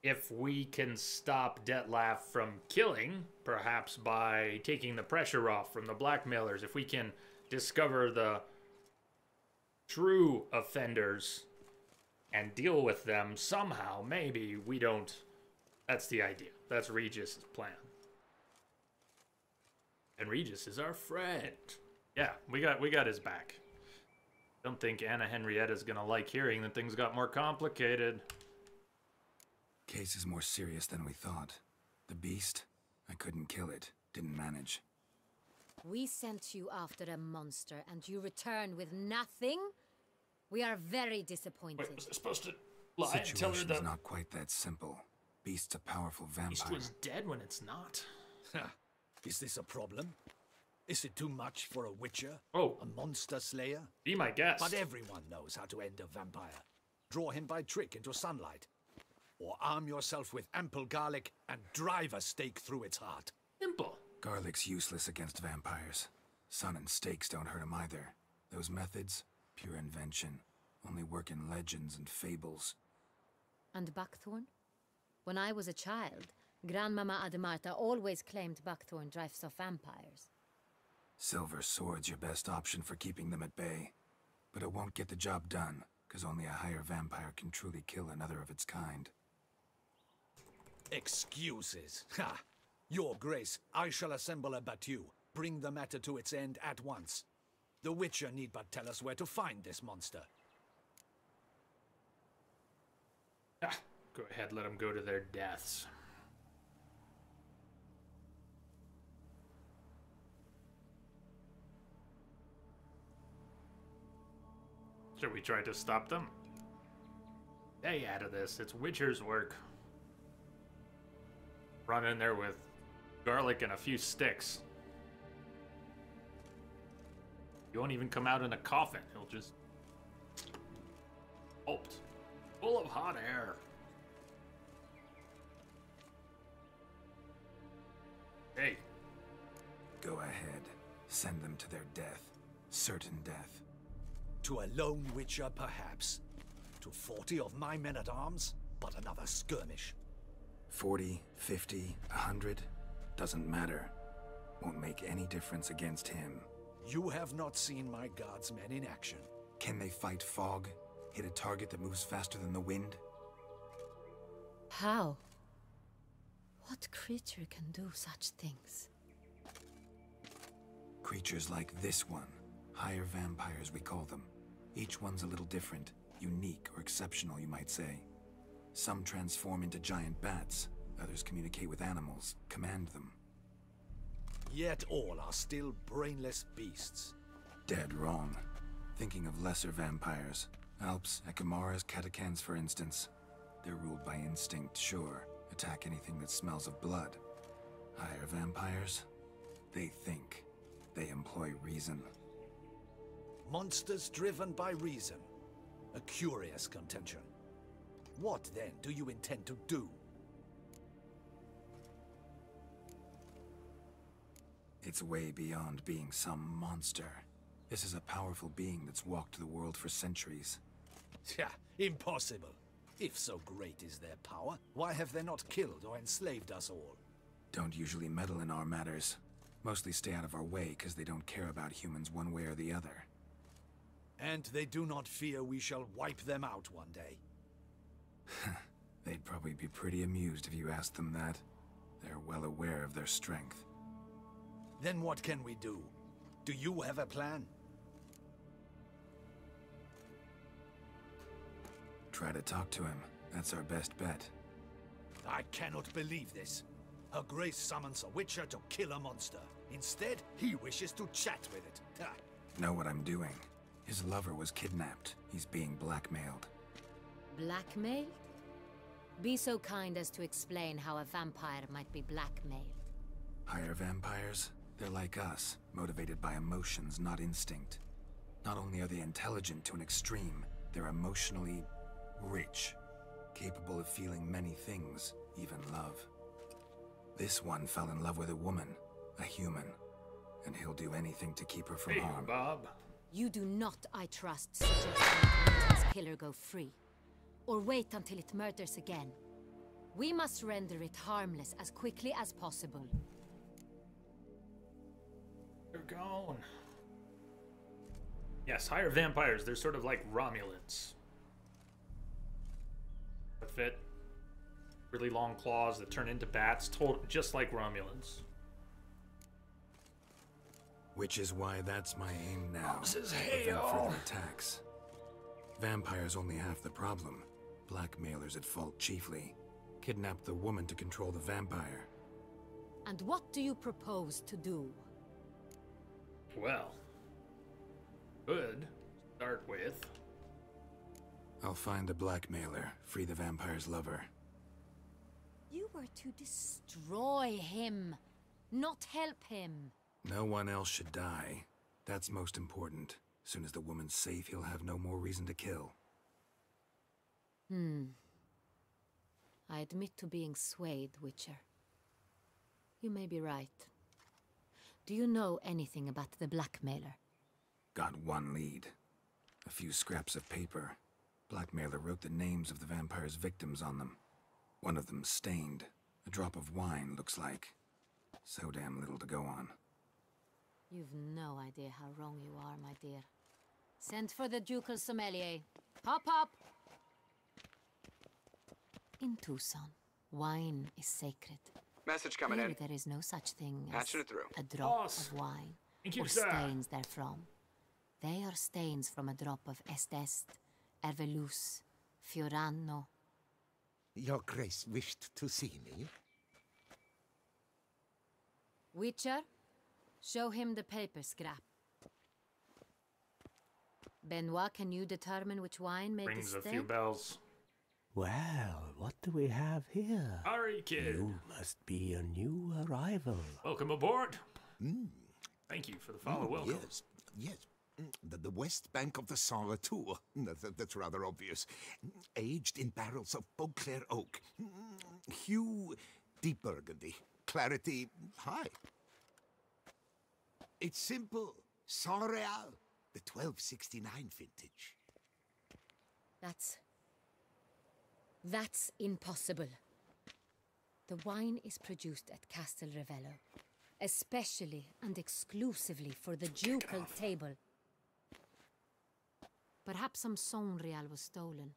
If we can stop Detlef from killing, perhaps by taking the pressure off from the blackmailers, if we can discover the true offenders and deal with them somehow, maybe we don't. That's the idea. That's Regis' plan. And Regis is our friend. Yeah, we got his back. Don't think Anna Henrietta's gonna like hearing that things got more complicated. Case is more serious than we thought. The Beast, I couldn't kill it. Didn't manage. We sent you after a monster and you returned with nothing? We are very disappointed. Wait, was I supposed to lie and tell her Situation's that not quite that simple. Beast's a powerful vampire. Beast was dead when it's not? Is this a problem? Is it too much for a witcher? Oh. A monster slayer? Be my guest. But everyone knows how to end a vampire. Draw him by trick into sunlight. Or arm yourself with ample garlic and drive a stake through its heart. Simple. Garlic's useless against vampires. Sun and stakes don't hurt him either. Those methods, pure invention. Only work in legends and fables. And buckthorn? When I was a child, Grandmama Ademarta always claimed buckthorn drives off vampires. Silver sword's your best option for keeping them at bay. But it won't get the job done, because only a higher vampire can truly kill another of its kind. Excuses. Ha! Your Grace, I shall assemble a battue. Bring the matter to its end at once. The Witcher need but tell us where to find this monster. Go ahead, let them go to their deaths. Should we try to stop them? Stay out of this. It's Witcher's work. Run in there with garlic and a few sticks. He won't even come out in a coffin. He'll just pulped, full of hot air. Hey. Go ahead. Send them to their death. Certain death. To a lone witcher, perhaps. To 40 of my men-at-arms, but another skirmish. 40, 50, 100, doesn't matter. Won't make any difference against him. You have not seen my guardsmen in action. Can they fight fog? Hit a target that moves faster than the wind? How? What creature can do such things? Creatures like this one. Higher vampires, we call them. Each one's a little different. Unique or exceptional, you might say. Some transform into giant bats. Others communicate with animals, command them. Yet all are still brainless beasts. Dead wrong. Thinking of lesser vampires. Alps, Ekamaras, Catacans, for instance. They're ruled by instinct, sure. Attack anything that smells of blood. Higher vampires? They think. They employ reason. Monsters driven by reason. A curious contention. What, then, do you intend to do? It's way beyond being some monster. This is a powerful being that's walked the world for centuries. Yeah, impossible. If so great is their power, why have they not killed or enslaved us all? Don't usually meddle in our matters. Mostly stay out of our way because they don't care about humans one way or the other. And they do not fear we shall wipe them out one day. They'd probably be pretty amused if you asked them that. They're well aware of their strength. Then what can we do? Do you have a plan? Try to talk to him. That's our best bet. I cannot believe this. Her Grace summons a Witcher to kill a monster. Instead, he wishes to chat with it. Ha. Know what I'm doing. His lover was kidnapped. He's being blackmailed. Blackmailed? Be so kind as to explain how a vampire might be blackmailed. Higher vampires? They're like us, motivated by emotions, not instinct. Not only are they intelligent to an extreme, they're emotionally rich, capable of feeling many things, even love. This one fell in love with a woman, a human, and he'll do anything to keep her from harm. Bob. You do not, I trust, suggest that let this killer go free, or wait until it murders again. We must render it harmless as quickly as possible. They're gone. Yes, higher vampires. They're sort of like Romulans. That fit. Really long claws that turn into bats, just like Romulans. Which is why that's my aim now. Moses, to prevent further attacks. Vampires only half the problem. Blackmailers at fault chiefly. Kidnapped the woman to control the vampire. And what do you propose to do? Well, good. Start with. I'll find the blackmailer, free the vampire's lover. You were to destroy him, not help him. No one else should die. That's most important. Soon as the woman's safe, he'll have no more reason to kill. I admit to being swayed, Witcher. You may be right. Do you know anything about the blackmailer? Got one lead. A few scraps of paper. Blackmailer wrote the names of the vampire's victims on them. One of them stained. A drop of wine, looks like. So damn little to go on. You've no idea how wrong you are, my dear. Send for the ducal sommelier. Hop, hop! In Tucson, wine is sacred. Message coming Here in. There is no such thing as Patching it through. a drop of wine or stains therefrom. They are stains from a drop of Est, Ervelus, Fiorano. Your Grace wished to see me? Witcher, show him the paper scrap. Benoit, can you determine which wine made Rings the a stay? few bells. Well, what do we have here? Ari, kid. You must be a new arrival. Welcome aboard. Thank you for the follow. Welcome. Yes, yes. The west bank of the Sarre too. That's rather obvious. Aged in barrels of Beauclair oak. Hue, deep burgundy. Clarity, high. It's simple. Saint-Réal, the 1269 vintage. That's impossible. The wine is produced at Castel Ravello, especially and exclusively for the ducal table. Perhaps some Saint-Réal was stolen.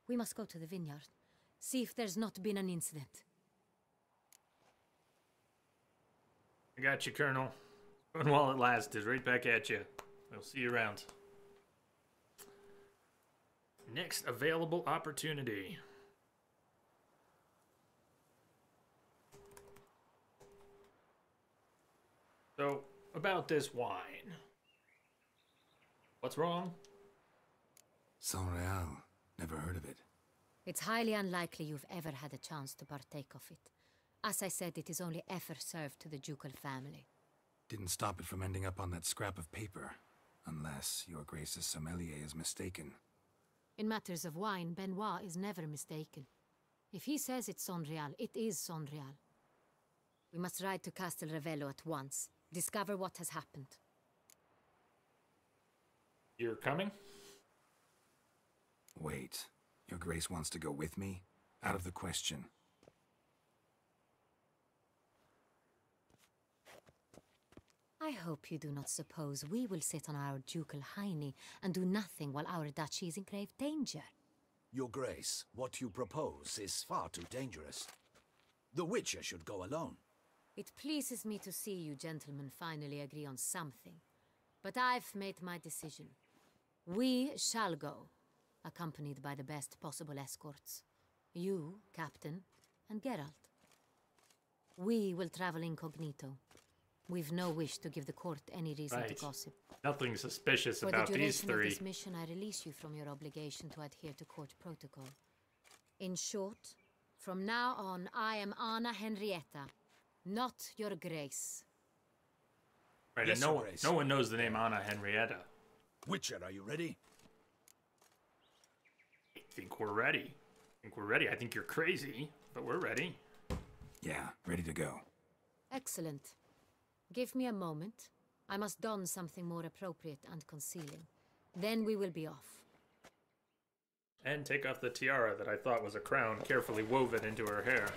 We must go to the vineyard, see if there's not been an incident. I got you, Colonel. And while it lasted, right back at you. We'll see you around. Next available opportunity. So, about this wine. What's wrong? Saint-Réal. Never heard of it. It's highly unlikely you've ever had a chance to partake of it. As I said, it is only ever served to the ducal family. Didn't stop it from ending up on that scrap of paper. Unless your Grace's sommelier is mistaken. In matters of wine, Benoit is never mistaken. If he says it's Saint-Réal, it is Saint-Réal. We must ride to Castel Ravello at once. Discover what has happened. You're coming? Wait. Your Grace wants to go with me? Out of the question. I hope you do not suppose we will sit on our ducal hiney and do nothing while our duchy is in grave danger. Your Grace, what you propose is far too dangerous. The Witcher should go alone. It pleases me to see you gentlemen finally agree on something. But I've made my decision. We shall go, accompanied by the best possible escorts. You, Captain, and Geralt. We will travel incognito. We've no wish to give the court any reason to gossip. Nothing suspicious about these three. For the duration of this mission, I release you from your obligation to adhere to court protocol. In short, from now on, I am Anna Henrietta, not your Grace. Right, yes, and no one knows the name Anna Henrietta. Witcher, are you ready? I think we're ready. I think you're crazy, but we're ready. Yeah, ready to go. Excellent. Give me a moment. I must don something more appropriate and concealing. Then we will be off. And take off the tiara that I thought was a crown, carefully woven into her hair.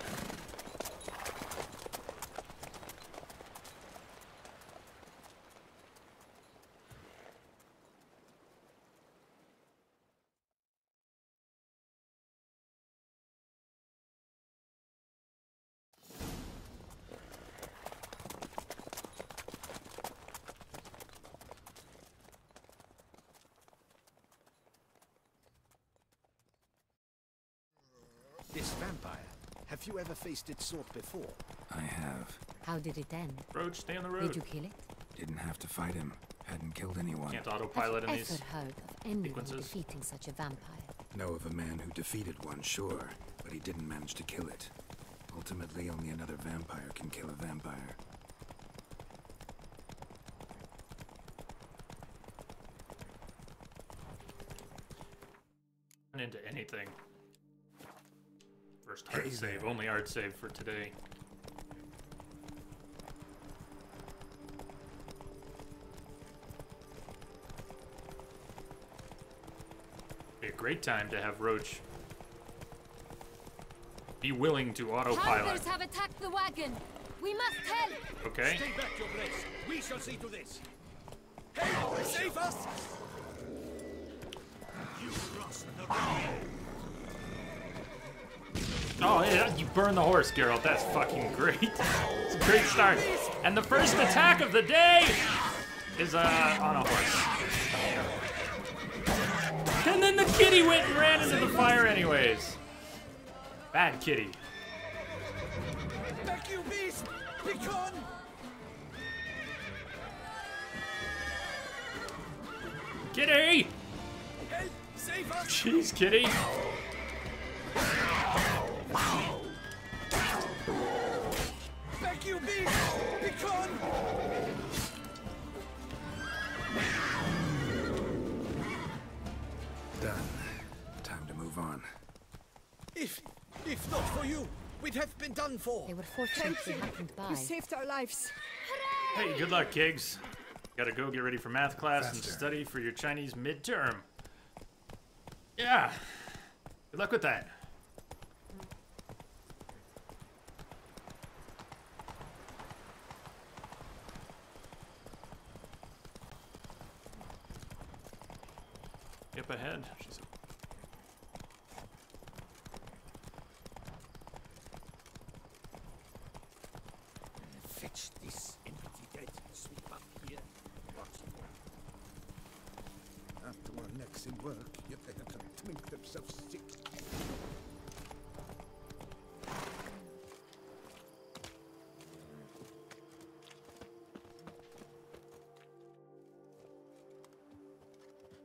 This vampire, have you ever faced its sort before? I have. How did it end? Roach, stay on the road. Did you kill it? Didn't have to fight him. Hadn't killed anyone. Can't autopilot in these sequences. Have you ever heard of anyone defeating such a vampire? Know of a man who defeated one, sure, but he didn't manage to kill it. Ultimately, only another vampire can kill a vampire. Into anything. First hard save, only hard save for today. Be a great time to have Roach be willing to autopilot. Hounders have attacked the wagon. We must help. Okay. Stay back, your Grace. We shall see to this. Hey, save us! You crossed the road. Oh, yeah, you burn the horse, Geralt. That's fucking great. It's a great start. And the first attack of the day is on a horse. And then the kitty went and ran into the fire anyways. Bad kitty. Back, you beast! Be gone! Kitty! Help! Save us! Jeez, kitty. Back, you beast! Be gone! Done. Time to move on. If not for you, we'd have been done for. They were fortunately happened by. You saved our lives. Hey, good luck, Kiggs. Gotta go get ready for math class and study for your Chinese midterm. Yeah. Good luck with that. Up ahead. Fetch this empty dead. Sweep up here. After our necks in work, yet they have to make themselves sick.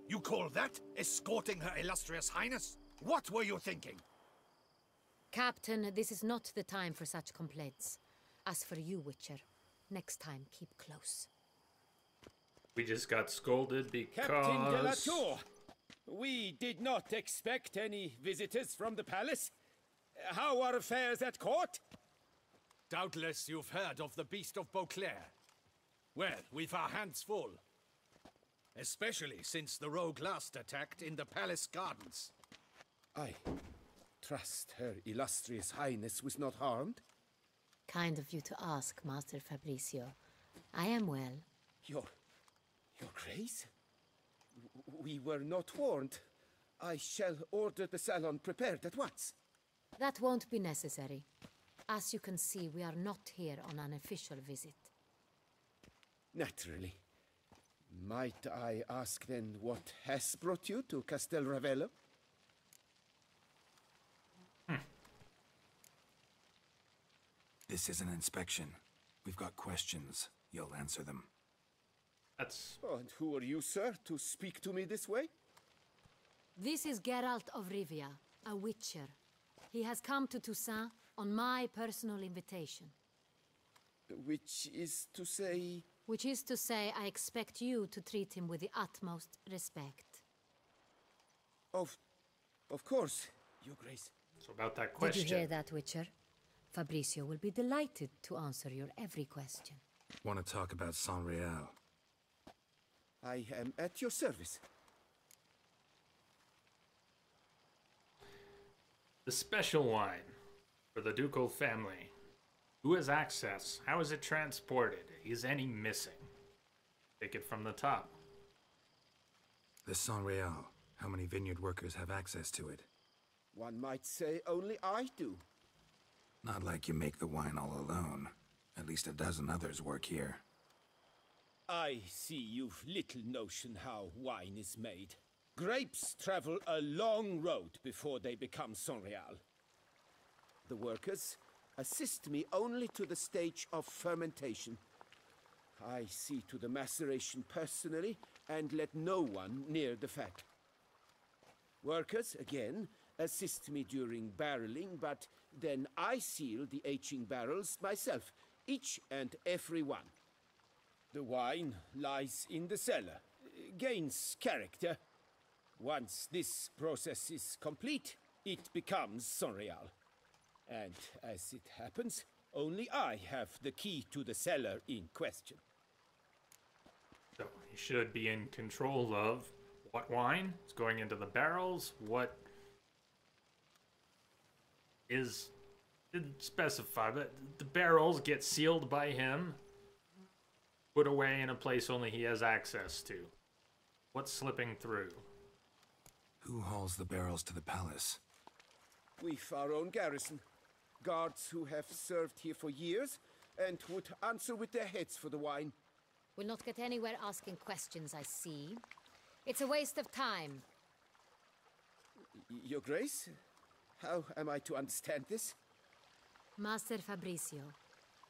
You call that escorting her illustrious highness? What were you thinking? Captain, this is not the time for such complaints. As for you, Witcher, next time keep close. We just got scolded because... Captain de la Tour, we did not expect any visitors from the palace. How are affairs at court? Doubtless you've heard of the Beast of Beauclair. Well, we've our hands full. Especially since the rogue last attacked in the palace gardens. I trust Her Illustrious Highness was not harmed? Kind of you to ask, Master Fabricio. I am well. Your Grace? We were not warned. I shall order the salon prepared at once. That won't be necessary. As you can see, we are not here on an official visit. Naturally. Might I ask then what has brought you to Castel Ravello? This is an inspection. We've got questions. You'll answer them. That's... Oh, and who are you, sir, to speak to me this way? This is Geralt of Rivia, a witcher. He has come to Toussaint on my personal invitation. Which is to say... Which is to say, I expect you to treat him with the utmost respect. Of course, Your Grace. So about that question... Did you hear that, Witcher? Fabricio will be delighted to answer your every question. Want to talk about San Real? I am at your service. The special wine for the ducal family. Who has access? How is it transported? Is any missing? Take it from the top. The San Real. How many vineyard workers have access to it? One might say only I do. Not like you make the wine all alone. At least a dozen others work here. I see you've little notion how wine is made. Grapes travel a long road before they become San Real. The workers assist me only to the stage of fermentation. I see to the maceration personally and let no one near the fat. Workers, again, assist me during barreling, but then I seal the aging barrels myself, each and every one. The wine lies in the cellar, gains character. Once this process is complete, it becomes San Real. And as it happens, only I have the key to the cellar in question. So he should be in control of what wine is going into the barrels, what is... didn't specify, but the barrels get sealed by him, put away in a place only he has access to. What's slipping through? Who hauls the barrels to the palace? We've our own garrison. Guards who have served here for years and would answer with their heads for the wine. We'll not get anywhere asking questions, I see. It's a waste of time. Your Grace? How am I to understand this? Master Fabricio,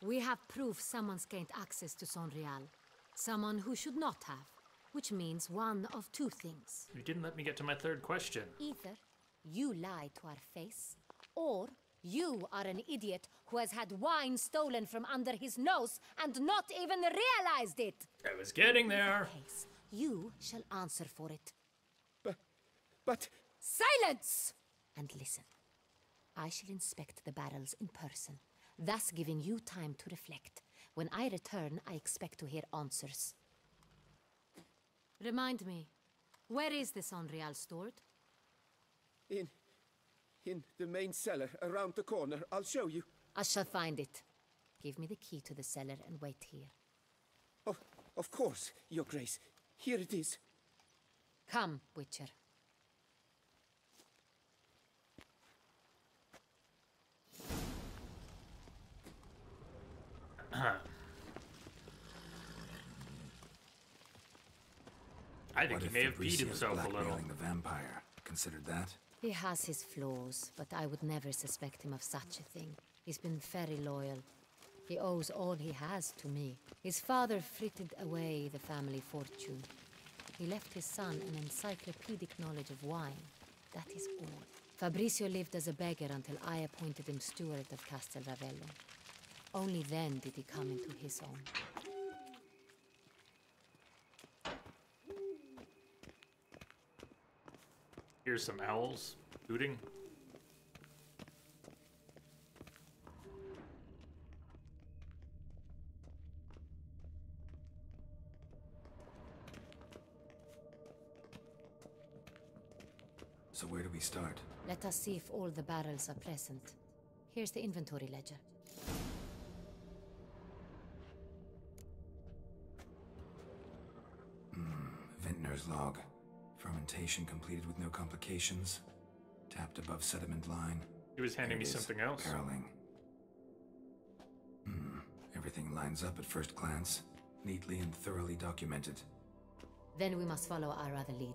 we have proof someone's gained access to San Real. Someone who should not have. Which means one of two things. You didn't let me get to my third question. Either you lie to our face, or you are an idiot who has had wine stolen from under his nose and not even realized it. I was getting there. In case, you shall answer for it. But... Silence! And listen. I shall inspect the barrels in person, thus giving you time to reflect. When I return, I expect to hear answers. Remind me, where is the San Real stored? In the main cellar, around the corner. I'll show you. I shall find it. Give me the key to the cellar and wait here. Of course, Your Grace. Here it is. Come, Witcher. I think he may have beat himself a little. The vampire. Considered that? He has his flaws, but I would never suspect him of such a thing. He's been very loyal. He owes all he has to me. His father frittered away the family fortune. He left his son an encyclopedic knowledge of wine. That is all. Fabricio lived as a beggar until I appointed him steward of Castel Ravello. Only then did he come into his own. Here's some owls hooting. So where do we we start? Let us see if all the barrels are present. Here's the inventory ledger. Vintner's log. Fermentation completed with no complications. Tapped above sediment line. He was handing me something else. Barreling. Everything lines up at first glance. Neatly and thoroughly documented. Then we must follow our other lead.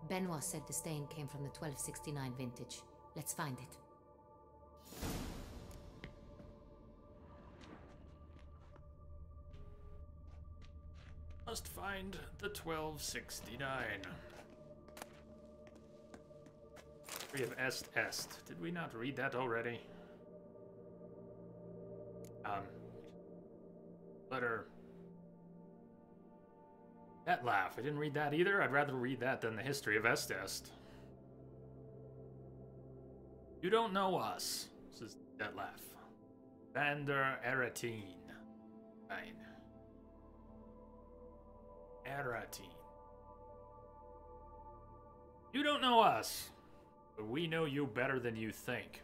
Benoit said the stain came from the 1269 vintage. Let's find it. Must find the 1269. We have est. Did we not read that already? Letter. That laugh. I didn't read that either. I'd rather read that than the history of est. You don't know us. This is that laugh. Vander Eratine. Fine. Eratine. You don't know us, but we know you better than you think.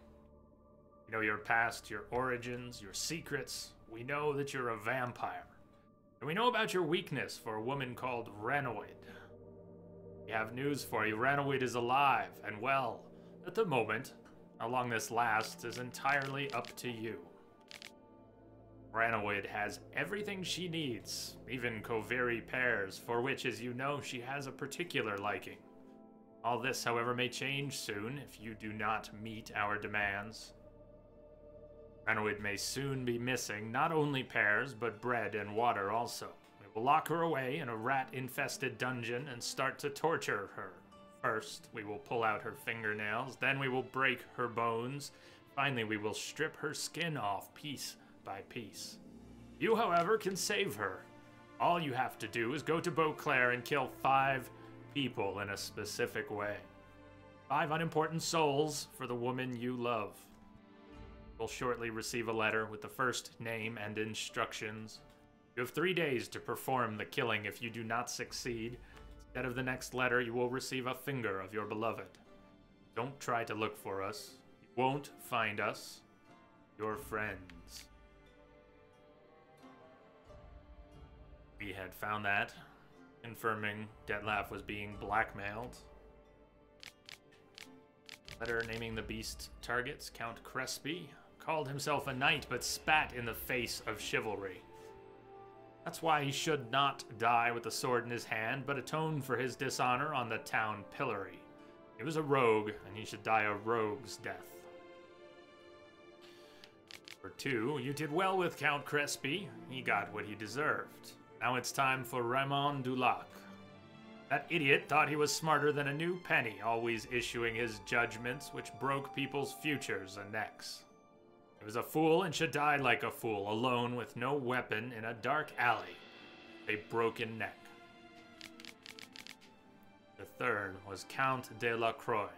We know your past, your origins, your secrets. We know that you're a vampire. And we know about your weakness for a woman called Ranoid. We have news for you. Ranoid is alive and well. At the moment, how long this lasts is entirely up to you. Ranoid has everything she needs, even Koveri pears, for which, as you know, she has a particular liking. All this, however, may change soon if you do not meet our demands. Ranoid may soon be missing not only pears, but bread and water also. We will lock her away in a rat-infested dungeon and start to torture her. First, we will pull out her fingernails, then we will break her bones. Finally, we will strip her skin off piece by piece. You, however, can save her. All you have to do is go to Beauclair and kill 5 people in a specific way. 5 unimportant souls for the woman you love. You'll shortly receive a letter with the first name and instructions. You have 3 days to perform the killing. If you do not succeed, instead of the next letter, you will receive a finger of your beloved. Don't try to look for us. You won't find us. Your friends. We had found that, confirming Detlef was being blackmailed. Letter naming the beast targets, Count Crespi, called himself a knight but spat in the face of chivalry. That's why he should not die with a sword in his hand, but atone for his dishonor on the town pillory. He was a rogue, and he should die a rogue's death. For 2, you did well with Count Crespi. He got what he deserved. Now it's time for Raymond Dulac. That idiot thought he was smarter than a new penny, always issuing his judgments which broke people's futures and necks. He was a fool and should die like a fool, alone with no weapon in a dark alley, a broken neck. The 3rd was Count de la Croix.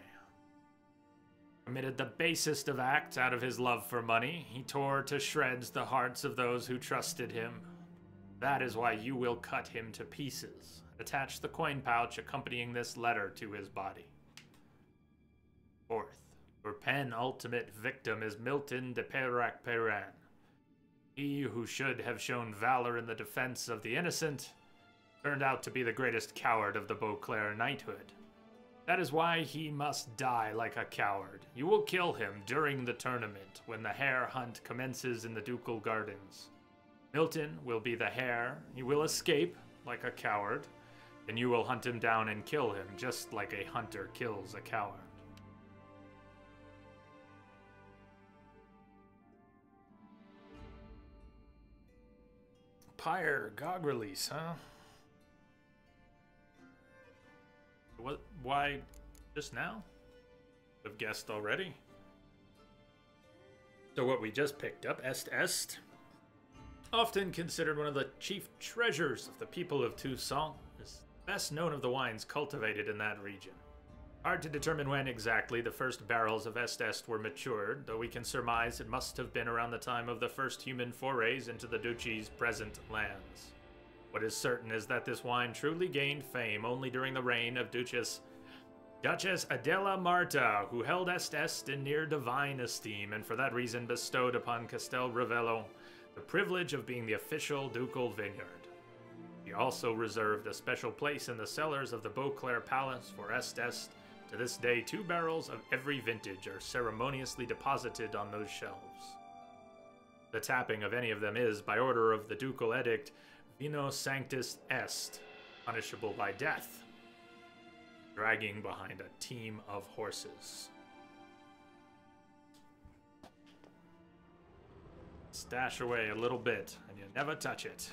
Committed the basest of acts out of his love for money. He tore to shreds the hearts of those who trusted him. That is why you will cut him to pieces. Attach the coin pouch accompanying this letter to his body. 4th, your penultimate victim is Milton de Peyrac-Perrin. He who should have shown valor in the defense of the innocent turned out to be the greatest coward of the Beauclair knighthood. That is why he must die like a coward. You will kill him during the tournament when the hare hunt commences in the ducal gardens. Milton will be the hare. He will escape like a coward. And you will hunt him down and kill him, just like a hunter kills a coward. Pyre GOG release, huh? What? Why just now? I've guessed already. So what we just picked up, Est. Often considered one of the chief treasures of the people of Toussaint, is best known of the wines cultivated in that region. Hard to determine when exactly the first barrels of Est were matured, though we can surmise it must have been around the time of the first human forays into the duchy's present lands. What is certain is that this wine truly gained fame only during the reign of Duchess Duchess Adela Marta, who held Est in near divine esteem, and for that reason bestowed upon Castel Ravello the privilege of being the official ducal vineyard. He also reserved a special place in the cellars of the Beauclair Palace for Est. To this day, 2 barrels of every vintage are ceremoniously deposited on those shelves. The tapping of any of them is, by order of the ducal edict, vino sanctus est, punishable by death, dragging behind a team of horses. Stash away a little bit, and you never touch it.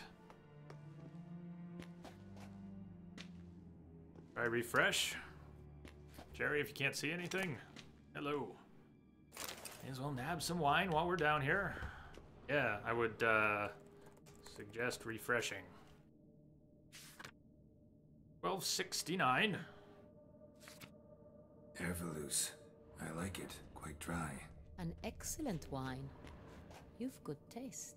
Try refresh. Jerry, if you can't see anything, hello. May as well nab some wine while we're down here. Yeah, I would suggest refreshing. 1269. Ervelous. I like it. Quite dry. An excellent wine. You've good taste.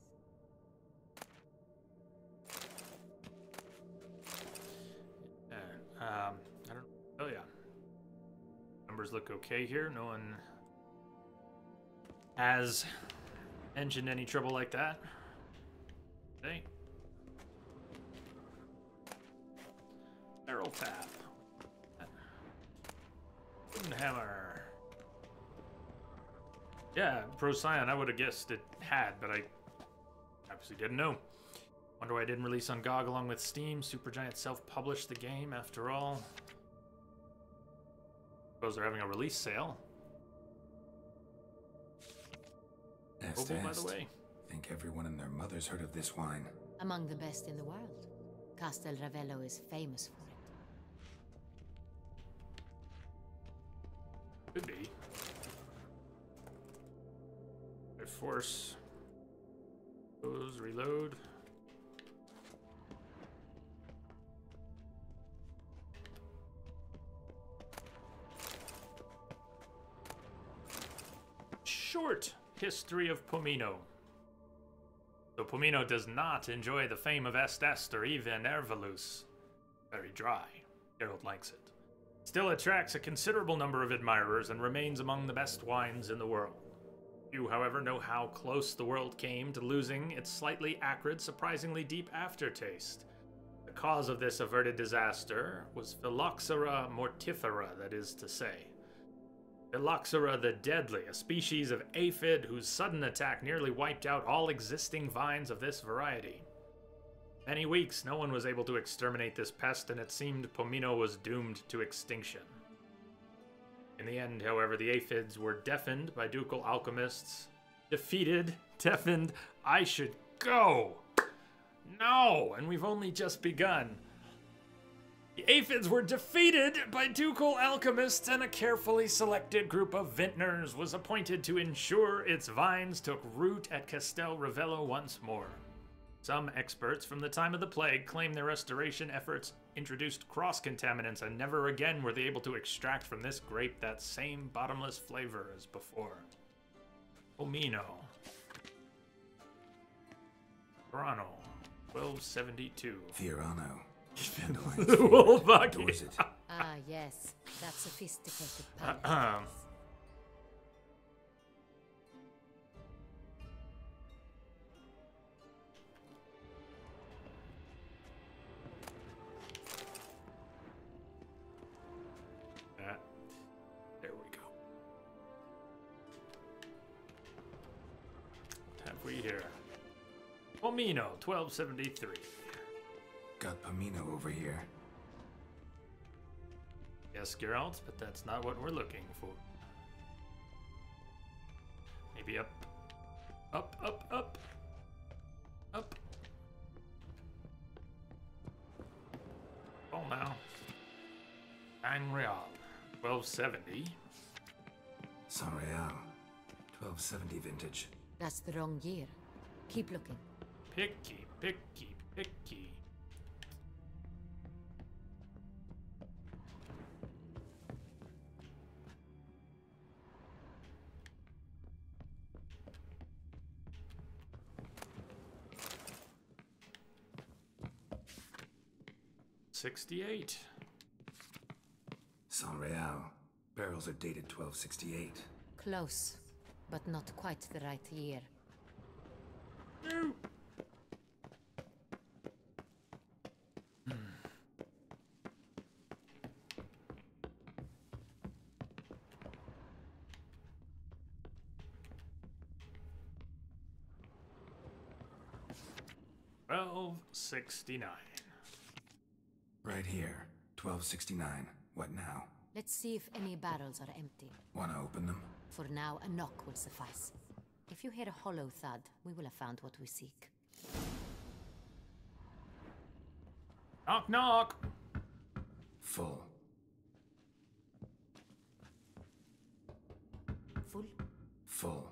I don't know. Oh yeah. Numbers look okay here. No one has mentioned any trouble like that. Okay. Barrel tap. Wooden hammer. Yeah, Procyon, I would have guessed it had, but I obviously didn't know. Wonder why I didn't release on GOG along with Steam. Supergiant self-published the game after all. Suppose they're having a release sale. Est, by the way. I think everyone and their mother's heard of this wine. Among the best in the world. Castel Ravello is famous for it. Could be. Force. Goes, reload. Short history of Pomino. Though Pomino does not enjoy the fame of Est or even Ervelous. Very dry. Geralt likes it. Still attracts a considerable number of admirers and remains among the best wines in the world. Few, however, know how close the world came to losing its slightly acrid, surprisingly deep aftertaste. The cause of this averted disaster was Phylloxera mortifera, that is to say. Phylloxera the deadly, a species of aphid whose sudden attack nearly wiped out all existing vines of this variety. Many weeks, no one was able to exterminate this pest, and it seemed Pomino was doomed to extinction. In the end, however, the aphids were deafened by ducal alchemists. Defeated, deafened, I should go! No, and we've only just begun. The aphids were defeated by ducal alchemists, and a carefully selected group of vintners was appointed to ensure its vines took root at Castel Ravello once more. Some experts from the time of the plague claim their restoration efforts introduced cross-contaminants, and never again were they able to extract from this grape that same bottomless flavor as before. Pomino. Verano. 1272. Fiorano. Wolfaki. Ah, yes. That sophisticated palate. There we go. What have we here? Pomino, 1273. Got Pomino over here. Yes, Geralt, but that's not what we're looking for. Maybe up. Up, up, up. Up. Oh, now. Real. 1270. San Real. 1270 vintage. That's the wrong year. Keep looking. Picky, picky, picky. $68. San Saint-Réal. Barrels are dated 1268. Close, but not quite the right year. No. 1269. Right here. 1269. What now? Let's see if any barrels are empty. Wanna open them? For now, a knock will suffice. If you hear a hollow thud, we will have found what we seek. Knock, knock! Full. Full? Full.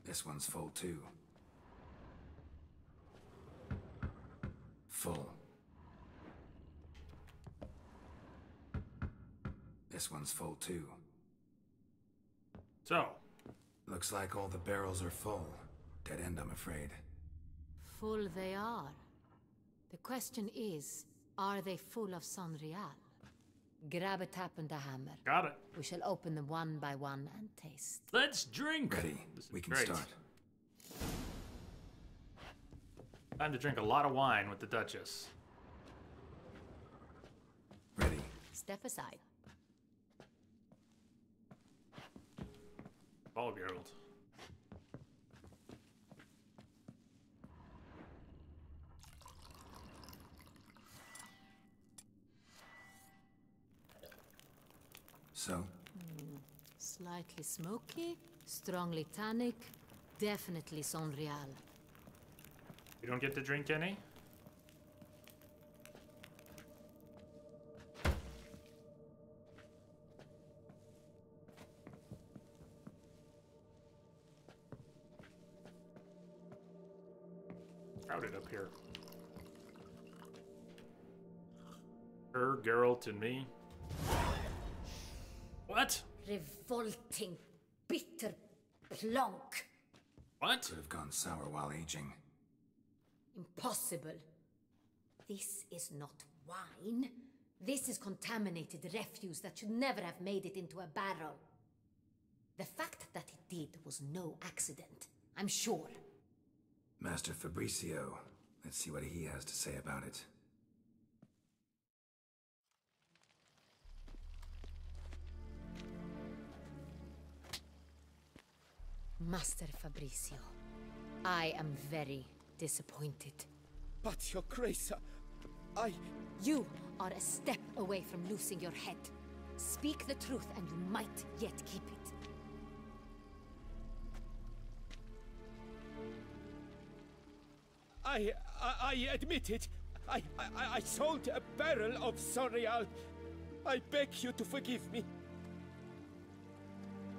This one's full too. Full. This one's full too. So? Looks like all the barrels are full. Dead end, I'm afraid. Full they are. The question is, are they full of Saint-Réal? Grab a tap and a hammer. Got it. We shall open them one by one and taste. Let's drink! Ready. We can great. start. Time to drink a lot of wine with the Duchess. Ready. Step aside. Ball Geralt. So? Slightly smoky, strongly tannic, definitely Saint-Réal. You don't get to drink any? Crowded up here. Her, Geralt, and me. What? Revolting, bitter plonk. What? Could have gone sour while aging. Impossible. This is not wine. This is contaminated refuse that should never have made it into a barrel. The fact that it did was no accident, I'm sure. Master Fabricio. Let's see what he has to say about it. Master Fabricio, I am very disappointed. But, Your Grace, I... You are a step away from losing your head. Speak the truth and you might yet keep it. I admit it. I sold a barrel of Saint-Réal. I beg you to forgive me.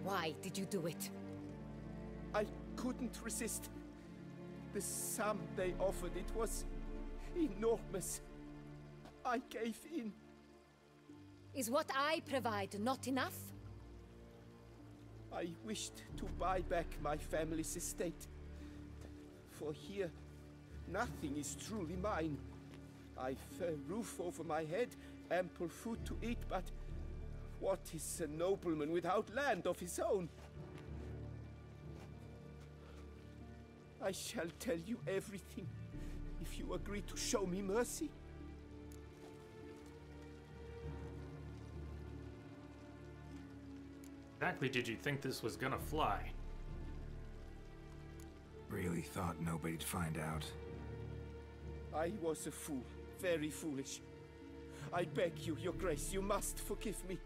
Why did you do it? I couldn't resist. The sum they offered, it was enormous. I gave in. Is what I provide not enough? I wished to buy back my family's estate. For here, nothing is truly mine. I've a roof over my head, ample food to eat, but what is a nobleman without land of his own? I shall tell you everything, if you agree to show me mercy. Exactly did you think this was gonna fly? Really thought nobody'd find out. I was a fool, very foolish. I beg you, Your Grace, you must forgive me.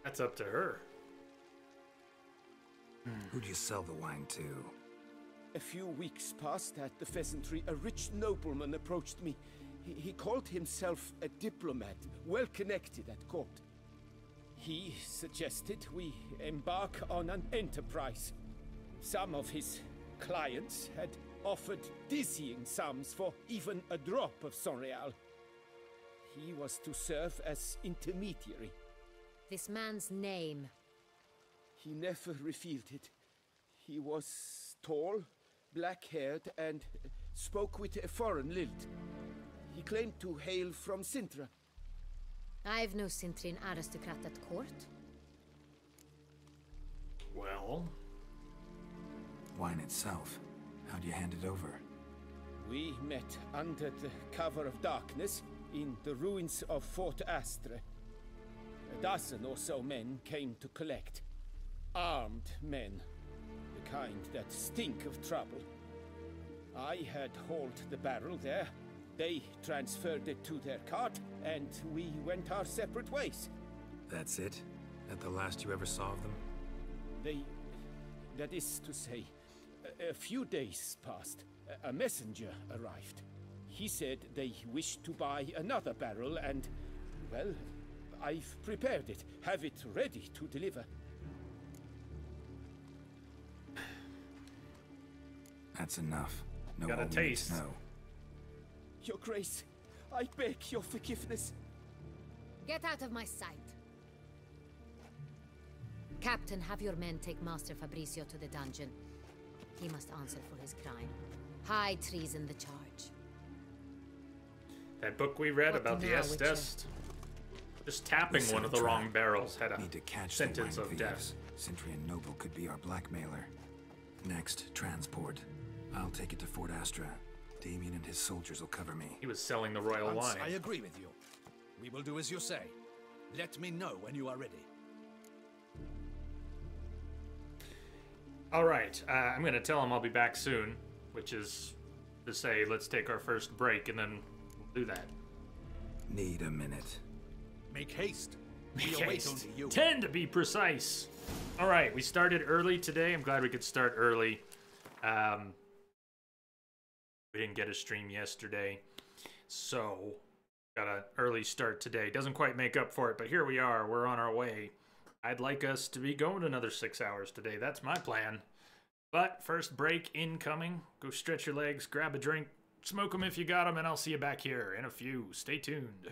That's up to her. Who'd you sell the wine to? A few weeks past at the Pheasantry, a rich nobleman approached me. He called himself a diplomat, well connected at court. He suggested we embark on an enterprise. Some of his clients had offered dizzying sums for even a drop of Saint-Réal. He was to serve as intermediary. This man's name? He never revealed it. He was tall, black-haired, and spoke with a foreign lilt. claimed to hail from Sintra. I've no Sintrian aristocrat at court. Well... Wine itself, how do you hand it over? We met under the cover of darkness in the ruins of Fort Astre. A dozen or so men came to collect. Armed men, the kind that stink of trouble. I had hauled the barrel there. They transferred it to their cart, and we went our separate ways. That's it? That the last you ever saw of them? That is to say, a few days passed. A messenger arrived. He said they wished to buy another barrel and, well, I've prepared it. Have it ready to deliver. That's enough. No got a taste. No. Your Grace, I beg your forgiveness. Get out of my sight. Captain, have your men take Master Fabrizio to the dungeon. He must answer for his crime. High treason the charge. That book we read about the Estes, just tapping one of the wrong barrels had a sentence of death. Sintrian Noble could be our blackmailer. Next, transport. I'll take it to Fort Astra. Damien and his soldiers will cover me. He was selling the royal wine. I agree with you. We will do as you say. Let me know when you are ready. All right, I'm going to tell him I'll be back soon, which is to say let's take our first break and then we'll do that. Need a minute. Make haste. Make haste. 10 to be precise. All right, we started early today. I'm glad we could start early. We didn't get a stream yesterday, so got an early start today. Doesn't quite make up for it, but here we are. We're on our way. I'd like us to be going another 6 hours today. That's my plan. But first break incoming. Go stretch your legs, grab a drink, smoke them if you got them, and I'll see you back here in a few. Stay tuned.